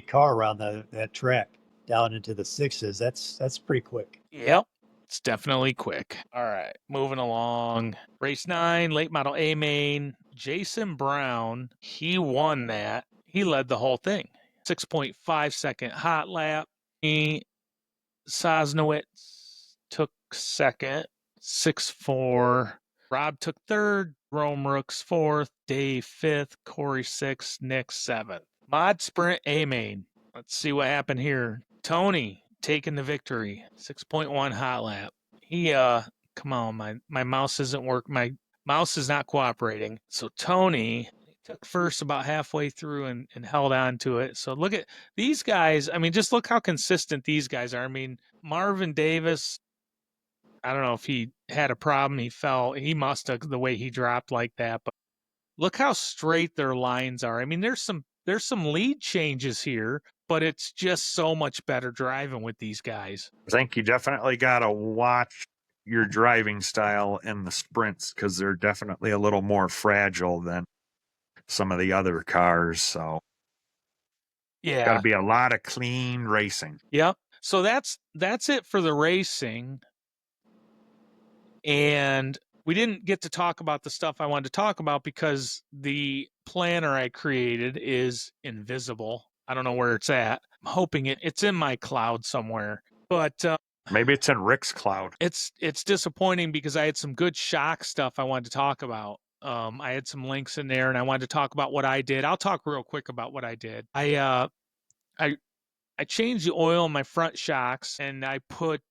car around that track down into the 6s. That's pretty quick. Yep. It's definitely quick. All right, moving along. Race 9, late model A main. Jason Brown, he won that. He led the whole thing. 6.5 second hot lap. Sosnowitz took second. 6-4. Rob took third. Rome Rooks fourth. Dave fifth. Corey sixth. Nick seventh. Mod Sprint A main. Let's see what happened here. Tony taking the victory. 6.1 hot lap. He come on, my mouse isn't working. My mouse is not cooperating. So Tony took first about halfway through and held on to it. So look at these guys. I mean, just look how consistent these guys are. I mean, Marvin Davis, I don't know if he had a problem. He fell. He must have, the way he dropped like that. But look how straight their lines are. I mean, there's some lead changes here, but it's just so much better driving with these guys. I think you definitely got to watch your driving style in the sprints because they're definitely a little more fragile than some of the other cars. So Yeah, got to be a lot of clean racing. Yep. So that's it for the racing. And we didn't get to talk about the stuff I wanted to talk about because the planner I created is invisible. I don't know where it's at. I'm hoping it's in my cloud somewhere. But maybe it's in Rick's cloud. It's disappointing because I had some good shock stuff I wanted to talk about. I had some links in there and I wanted to talk about what I did. I'll talk real quick about what I did. I changed the oil in my front shocks and I put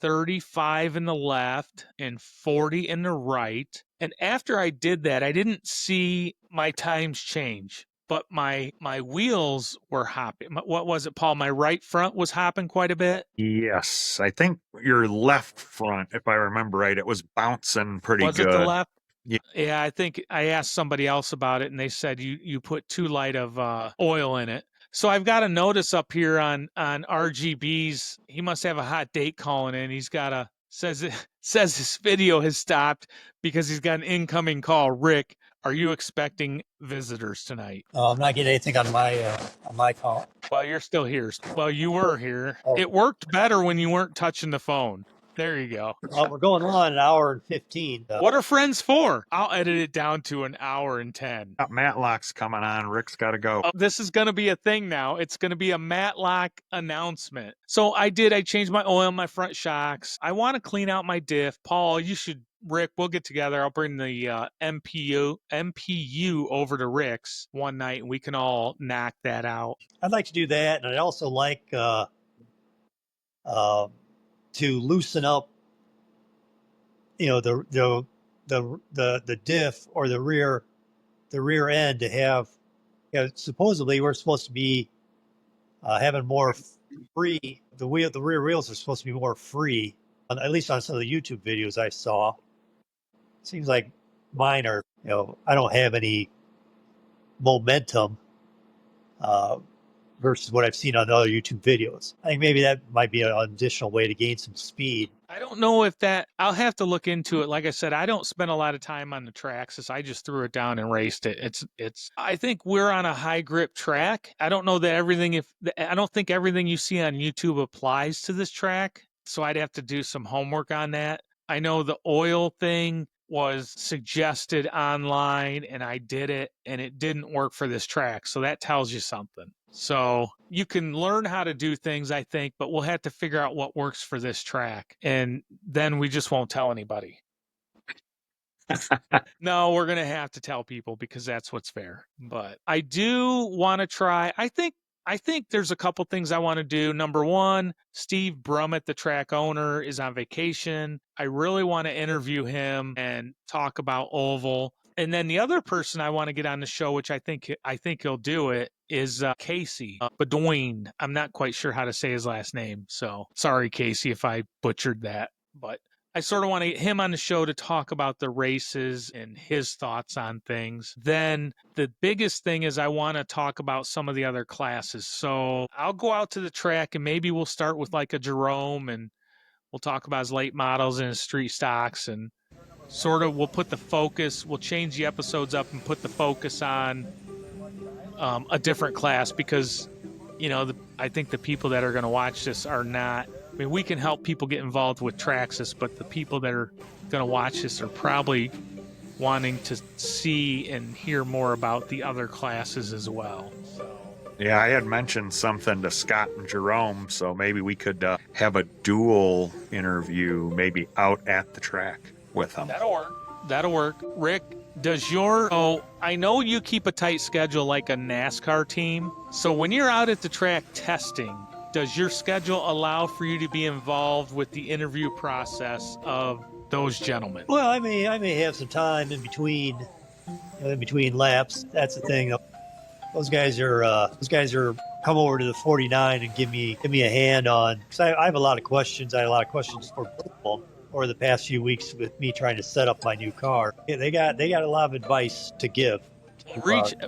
35 in the left and 40 in the right. And after I did that, I didn't see my times change, but my wheels were hopping. What was it, Paul? My right front was hopping quite a bit? Yes, I think your left front, if I remember right, it was bouncing pretty good. Was it the left? Yeah. I think I asked somebody else about it and they said you put too light of oil in it. So I've got a notice up here on RGB's. He must have a hot date calling in. He's got a says his video has stopped because he's got an incoming call. Rick, are you expecting visitors tonight? I'm not getting anything on my call. Well, you're still here. Well, you were here. Oh. It worked better when you weren't touching the phone. There you go. We're going on an hour and 15. What are friends for? I'll edit it down to an hour and 10. Matlock's coming on. Rick's got to go. This is going to be a thing now. It's going to be a Matlock announcement. So I changed my oil in my front shocks. I want to clean out my diff. Paul, Rick, we'll get together. I'll bring the MPU over to Rick's one night and we can all knock that out. I'd like to do that. And I'd also like to loosen up, the diff or the rear end to have. Supposedly we're supposed to be having more free. The rear wheels are supposed to be more free, at least on some of the YouTube videos I saw. Seems like mine are. I don't have any momentum versus what I've seen on the other YouTube videos. I think maybe that might be an additional way to gain some speed. I don't know if I'll have to look into it. Like I said, I don't spend a lot of time on the tracks. I just threw it down and raced it. I think we're on a high grip track. I don't know that I don't think everything you see on YouTube applies to this track. So I'd have to do some homework on that. I know the oil thing was suggested online and I did it and it didn't work for this track. So that tells you something. So you can learn how to do things, I think, but we'll have to figure out what works for this track. And then we just won't tell anybody. No, we're going to have to tell people because that's what's fair. But I do want to try. I think there's a couple things I want to do. Number one, Steve Brummett, the track owner, is on vacation. I really want to interview him and talk about Oval. And then the other person I want to get on the show, which I think he'll do it, is Casey Bedoin. I'm not quite sure how to say his last name. So sorry, Casey, if I butchered that. But I sort of want to get him on the show to talk about the races and his thoughts on things. Then the biggest thing is I want to talk about some of the other classes. So I'll go out to the track and maybe we'll start with like a Jerome and we'll talk about his late models and his street stocks and sort of we'll change the episodes up and put the focus on a different class because, I think the people that are going to watch this are not I mean, we can help people get involved with Traxxas, but the people that are going to watch this are probably wanting to see and hear more about the other classes as well. Yeah, I had mentioned something to Scott and Jerome, so maybe we could have a dual interview, maybe out at the track with them. That'll work. That'll work. Rick, I know you keep a tight schedule like a NASCAR team. So when you're out at the track testing, does your schedule allow for you to be involved with the interview process of those gentlemen? Well, I may have some time in between laps. That's the thing. Those guys are come over to the 49 and give me a hand on, because I have a lot of questions. I had a lot of questions for both of them over the past few weeks with me trying to set up my new car. Yeah, they got a lot of advice to give to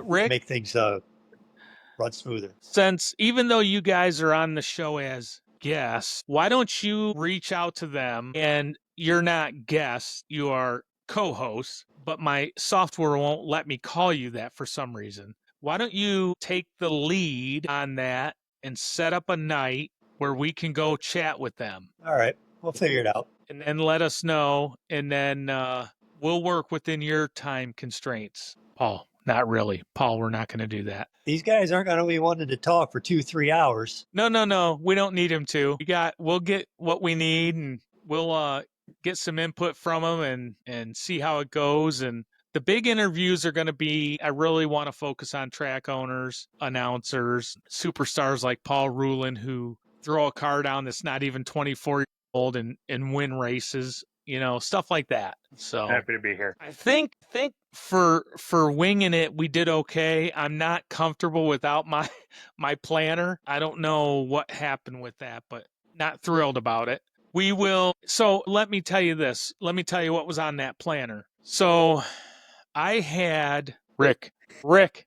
Rick, make things run smoother. since even though you guys are on the show as guests, why don't you reach out to them? And you're not guests, you are co-hosts, but my software won't let me call you that for some reason. Why don't you take the lead on that and set up a night where we can go chat with them? All right, we'll figure it out. And then let us know, and then we'll work within your time constraints. Paul, not really. Paul, we're not going to do that. These guys aren't going to be wanting to talk for 2-3 hours. No. We don't need him to. We'll get what we need, and we'll get some input from them and see how it goes. And the big interviews are going to be, I really want to focus on track owners, announcers, superstars like Paul Rulin, who throw a car down that's not even 24 years old and win races, stuff like that. So Happy to be here. I think for winging it, we did okay. I'm not comfortable without my planner. I don't know what happened with that, but not thrilled about it. We will. So let me tell you this. Let me tell you what was on that planner. So I had Rick,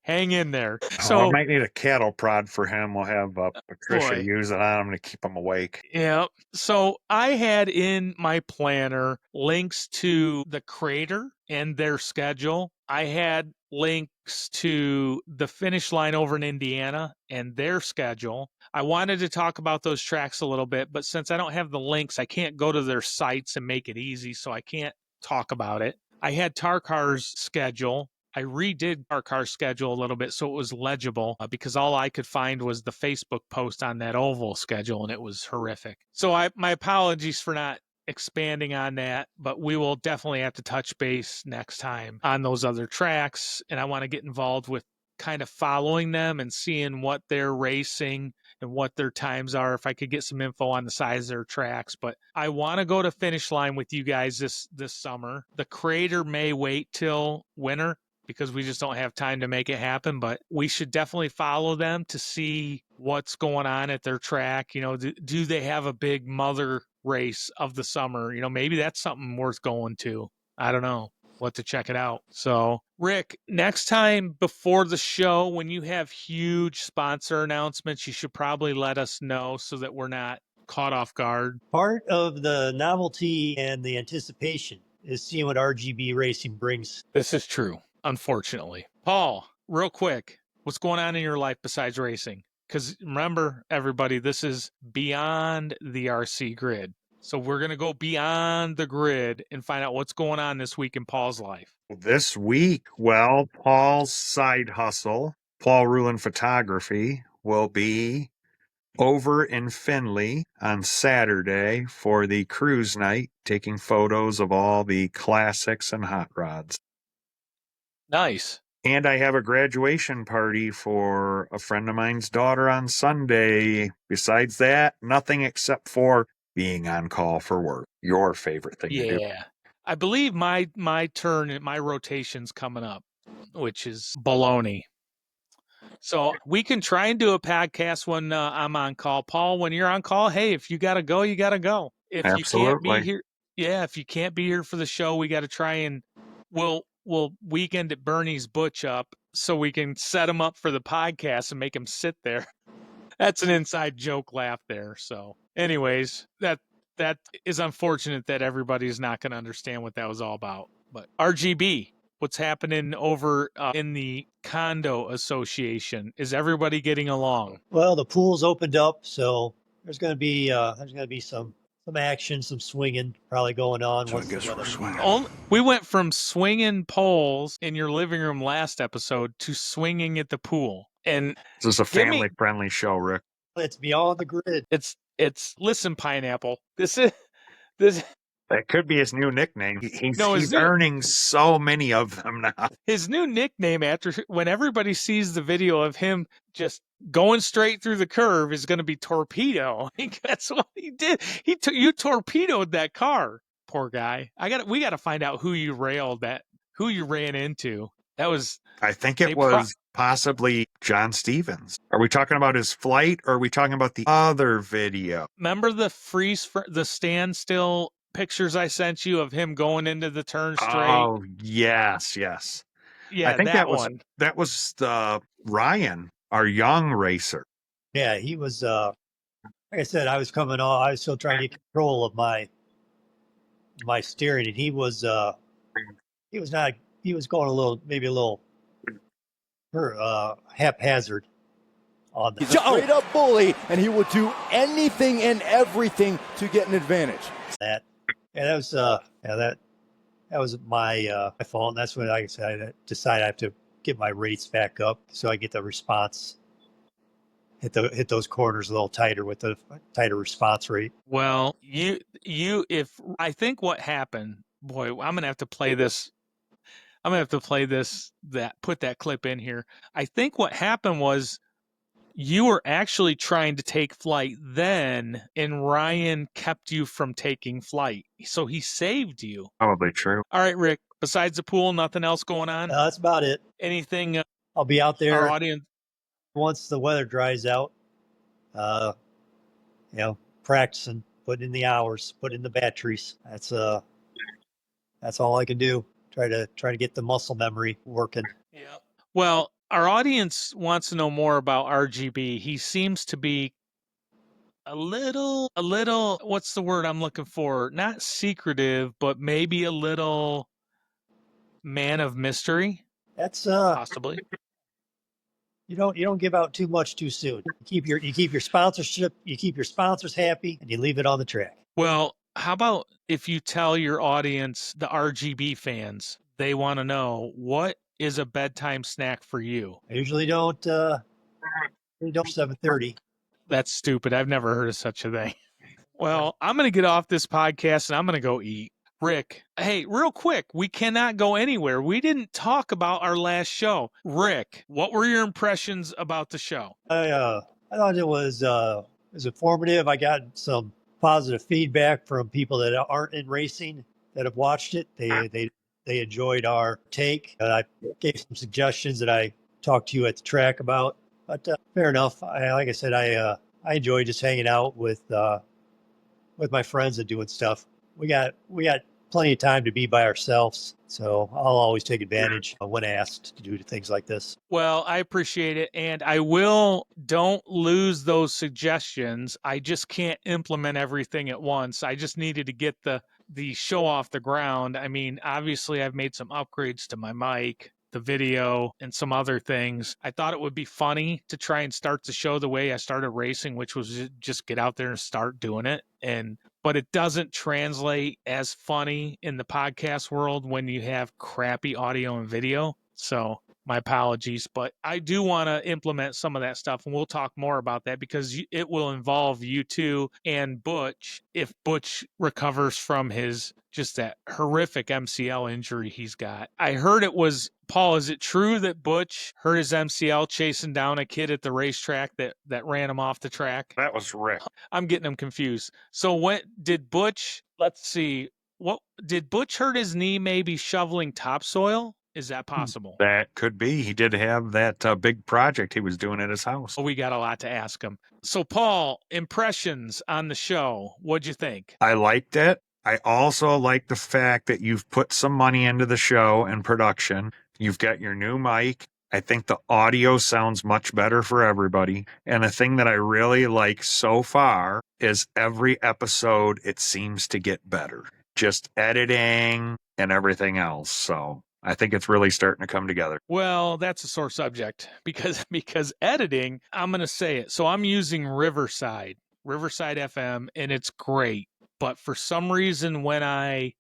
hang in there. So I might need a cattle prod for him. We'll have Patricia use it on him to keep him awake. Yeah. So I had in my planner links to the Crater and their schedule. I had links to the finish line over in Indiana and their schedule. I wanted to talk about those tracks a little bit, but since I don't have the links, I can't go to their sites and make it easy, so I can't talk about it. I had T.A.R.C.A.R's schedule. I redid T.A.R.C.A.R's schedule a little bit so it was legible because all I could find was the Facebook post on that oval schedule, and it was horrific. So my apologies for not expanding on that, but we will definitely have to touch base next time on those other tracks, and I want to get involved with kind of following them and seeing what they're racing and what their times are, if I could get some info on the size of their tracks. But I want to go to finish line with you guys this summer. The Crater may wait till winter because we just don't have time to make it happen, but we should definitely follow them to see what's going on at their track. Do they have a big mother race of the summer? Maybe that's something worth going to. I don't know. We'll have to check it out. So, Rick, next time before the show, when you have huge sponsor announcements, you should probably let us know so that we're not caught off guard. Part of the novelty and the anticipation is seeing what RGB Racing brings. This is true, unfortunately. Paul, real quick, what's going on in your life besides racing? Because remember, everybody, this is beyond the RC grid. So we're going to go beyond the grid and find out what's going on this week in Paul's life. This week, Paul's side hustle, Paul Rulin Photography, will be over in Findlay on Saturday for the cruise night, taking photos of all the classics and hot rods. Nice. And I have a graduation party for a friend of mine's daughter on Sunday. Besides that, nothing except for being on call for work. Your favorite thing to do. Yeah. I believe my turn, my rotation's coming up, which is baloney. So we can try and do a podcast when I'm on call. Paul, when you're on call, hey, if you got to go, you got to go. If Absolutely. you can't be here, if you can't be here for the show, we got to try and we'll weekend at Bernie's Butch up so we can set him up for the podcast and make him sit there. That's an inside joke laugh there. So anyways, that is unfortunate that everybody's not going to understand what that was all about. But RGB, what's happening over in the condo association? Is everybody getting along? Well, the pool's opened up, so there's going to be some action, some swinging probably going on. So I once the guess we're weather- swinging. We went from swinging poles in your living room last episode to swinging at the pool. And This is a Give me- family-friendly show, Rick. It's beyond the grid. it's listen, Pineapple. This That could be his new nickname. No, his He's new- earning so many of them now. his new nickname after when everybody sees the video of him just going straight through the curve is going to be Torpedo. That's what he did. You torpedoed that car, poor guy. We got to find out who you ran into. That was I think it was possibly John Stevens. Are we talking about his flight, or are we talking about the other video? Remember the the standstill pictures I sent you of him going into the turn straight? Oh, yes. Yeah, I think one. that was Ryan, our young racer. Yeah, he was. Like I said, I was coming off. I was still trying to get control of my steering, and he was not. He was going maybe a little haphazard on He's a straight up bully, and he will do anything and everything to get an advantage. that. Yeah, that was my fault. And that's when, like I said, I decided I have to get my rates back up so I get the response. Hit those corners a little tighter with the tighter response rate. Well, if I think what happened, boy, I'm gonna have to play this. Put that clip in here. I think what happened was you were actually trying to take flight then, and Ryan kept you from taking flight. So he saved you. Probably true. All right, Rick, besides the pool, nothing else going on? That's about it. Anything I'll be out our there audience? once the weather dries out. Practicing, putting in the hours, putting in the batteries. That's all I can do. Try to get the muscle memory working. Yeah. Well, our audience wants to know more about RGB. He seems to be a little, what's the word I'm looking for? Not secretive, but maybe a little man of mystery, That's possibly. you don't give out too much too soon. You keep your sponsorship, you keep your sponsors happy, and you leave it on the track. Well, how about if you tell your audience, the RGB fans, they want to know what is a bedtime snack for you? I usually don't 7:30. That's stupid. I've never heard of such a thing. Well, I'm going to get off this podcast and I'm going to go eat. Rick, hey, real quick, we cannot go anywhere. We didn't talk about our last show. Rick, what were your impressions about the show? I thought it was informative. I got some positive feedback from people that aren't in racing that have watched it. They enjoyed our take. I gave some suggestions that I talked to you at the track about. But fair enough. Like I said, I enjoy just hanging out with my friends and doing stuff. We got plenty of time to be by ourselves, so I'll always take advantage when asked to do things like this. Well, I appreciate it, and don't lose those suggestions. I just can't implement everything at once. I just needed to get the show off the ground. I mean, obviously I've made some upgrades to my mic, the video, and some other things. I thought it would be funny to try and start the show the way I started racing, which was just get out there and start doing it. But it doesn't translate as funny in the podcast world when you have crappy audio and video. So my apologies, but I do want to implement some of that stuff, and we'll talk more about that because it will involve you two and Butch if Butch recovers from just that horrific MCL injury he's got. I heard it was, Paul, is it true that Butch hurt his MCL chasing down a kid at the racetrack that ran him off the track? That was Rick. I'm getting him confused. So what did Butch, let's see, what did Butch hurt his knee maybe shoveling topsoil? Is that possible? That could be. He did have that big project he was doing at his house. We got a lot to ask him. So, Paul, impressions on the show. What'd you think? I liked it. I also like the fact that you've put some money into the show and production. You've got your new mic. I think the audio sounds much better for everybody. And the thing that I really like so far is every episode, it seems to get better. Just editing and everything else. So I think it's really starting to come together. Well, that's a sore subject because editing, I'm going to say it. So I'm using Riverside. Riverside FM, and it's great. But for some reason, when I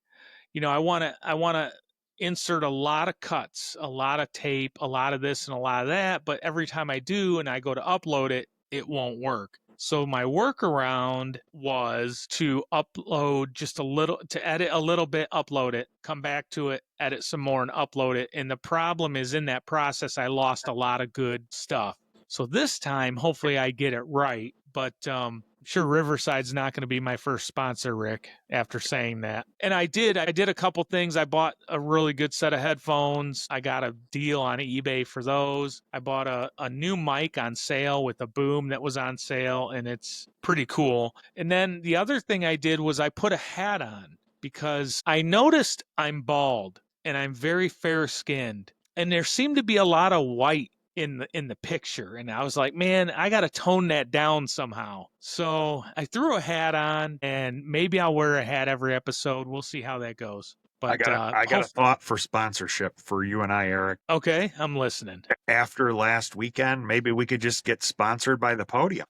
want to insert a lot of cuts, a lot of tape, a lot of this and a lot of that, but every time I do and I go to upload it, it won't work. So my workaround was to upload just a little, to edit a little bit, upload it, come back to it, edit some more and upload it. And the problem is in that process, I lost a lot of good stuff. So this time, hopefully I get it right. But I'm sure Riverside's not going to be my first sponsor, Rick, after saying that. And I did a couple things. I bought a really good set of headphones. I got a deal on eBay for those. I bought a new mic on sale with a boom that was on sale, and it's pretty cool. And then the other thing I did was I put a hat on because I noticed I'm bald and I'm very fair-skinned. And there seemed to be a lot of white in the picture, and I was like, man, I got to tone that down somehow. So I threw a hat on, and maybe I'll wear a hat every episode. We'll see how that goes. But I got a thought for sponsorship for you and I, Eric. Okay, I'm listening. After last weekend, maybe we could just get sponsored by the Podium.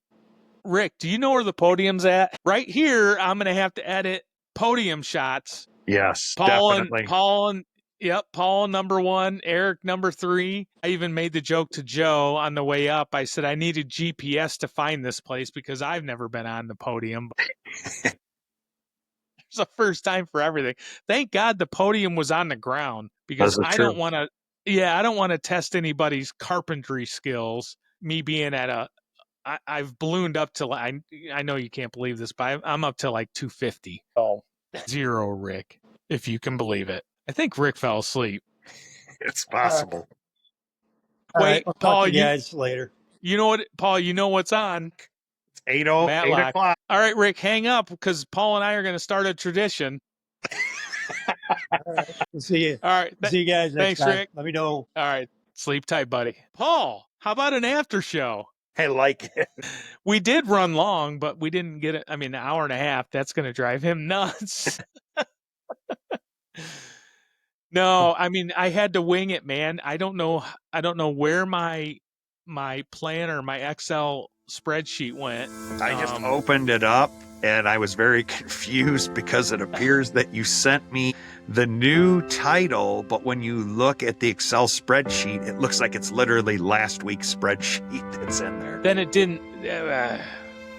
Rick, do you know where the Podium's at? Right here, I'm gonna have to edit podium shots. Yes, Paul definitely. Paul number 1, Eric number 3. I even made the joke to Joe on the way up. I said I needed GPS to find this place because I've never been on the Podium. It's the first time for everything. Thank God the Podium was on the ground because I don't want to test anybody's carpentry skills. Me being at I've ballooned up to, I know you can't believe this, but I'm up to like 250. Oh, 0, Rick, if you can believe it. I think Rick fell asleep. It's possible. All Wait, right, I'll Paul, talk to you guys later. You know what, Paul? You know what's on? It's 8 o'clock. All right, Rick, hang up because Paul and I are going to start a tradition. All right, we'll see you. All right, See you guys next thanks, time. Rick. Let me know. All right, sleep tight, buddy. Paul, how about an after show? I like it. We did run long, but we didn't get it. I mean, an hour and a half. That's going to drive him nuts. No, I mean, I had to wing it, man. I don't know where my plan or my Excel spreadsheet went. I just opened it up and I was very confused because it appears that you sent me the new title, but when you look at the Excel spreadsheet, it looks like it's literally last week's spreadsheet that's in there. Then it didn't. Yeah,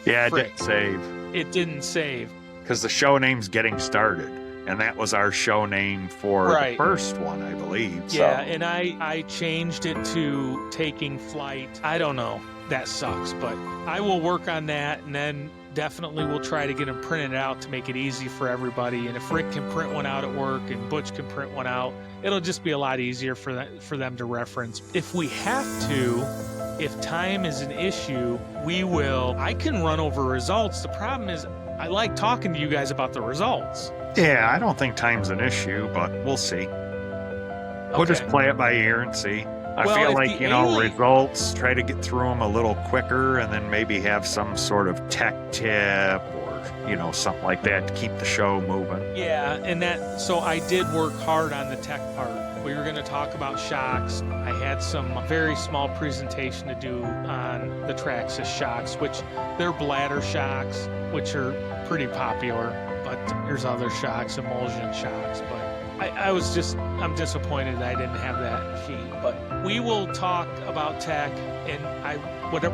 it didn't save. It didn't save. Because the show name's Getting Started. And that was our show name for the first one, I believe. Yeah, and I changed it to Taking Flight. I don't know. That sucks, but I will work on that, and then definitely we'll try to get them printed out to make it easy for everybody. And if Rick can print one out at work and Butch can print one out, it'll just be a lot easier for them to reference. If we have to, if time is an issue, we will. I can run over results. The problem is I like talking to you guys about the results. Yeah, I don't think time's an issue, but we'll see. We'll just play it by ear and see. I feel like, results, try to get through them a little quicker and then maybe have some sort of tech tip or, something like that to keep the show moving. Yeah, and so I did work hard on the tech part. We were going to talk about shocks. I had some very small presentation to do on the T.A.R.C.A.R shocks, which they're bladder shocks, which are pretty popular. But there's other shocks, emulsion shocks. But I'm disappointed that I didn't have that sheet. But we will talk about tech. And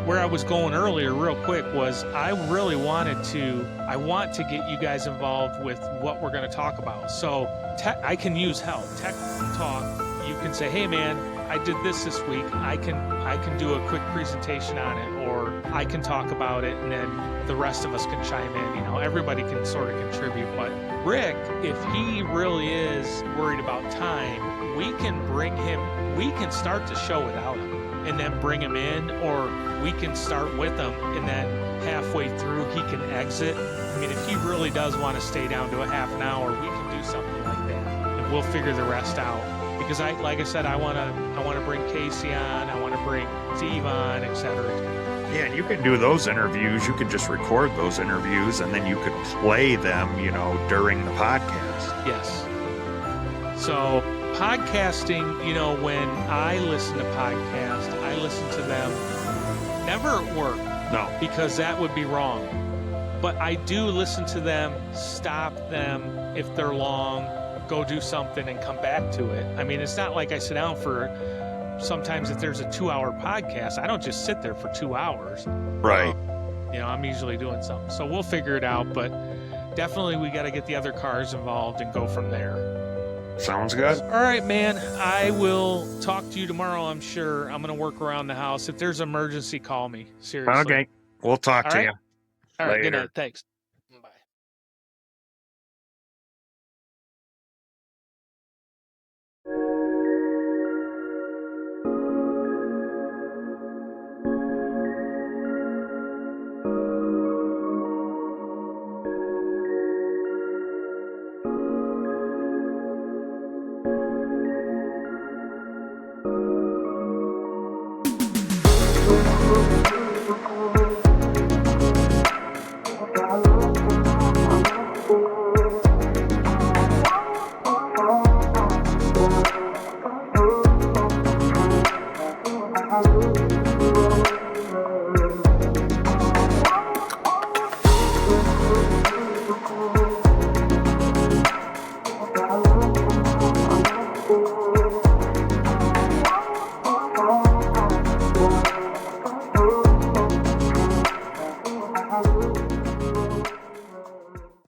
where I was going earlier, real quick, was I want to get you guys involved with what we're going to talk about. So I can use help. Tech talk. You can say, hey man, I did this week. I can do a quick presentation on it, or I can talk about it, and then the rest of us can chime in. Everybody can sort of contribute. But Rick, if he really is worried about time, we can bring him. We can start the show without him, and then bring him in, or we can start with him, and then halfway through he can exit. I mean, if he really does want to stay down to a half an hour, we can do something like that, and we'll figure the rest out. Because like I said, I want to bring Casey on, I want to bring Steve on, etc. Yeah, and you can do those interviews. You could just record those interviews, and then you could play them, during the podcast. Yes. So podcasting, when I listen to podcasts, I listen to them never at work. No. Because that would be wrong. but I do listen to them, stop them if they're long, go do something and come back to it. I mean, it's not like I sit down for, sometimes if there's a 2-hour podcast, I don't just sit there for 2 hours. Right. You know, I'm usually doing something. So we'll figure it out, but definitely we got to get the other cars involved and go from there. Sounds good. All right, man. I will talk to you tomorrow, I'm sure. I'm going to work around the house. If there's an emergency, call me. Seriously. Okay. We'll talk All to right. you. All right. Good Later. night. Thanks. Bye. Thank you.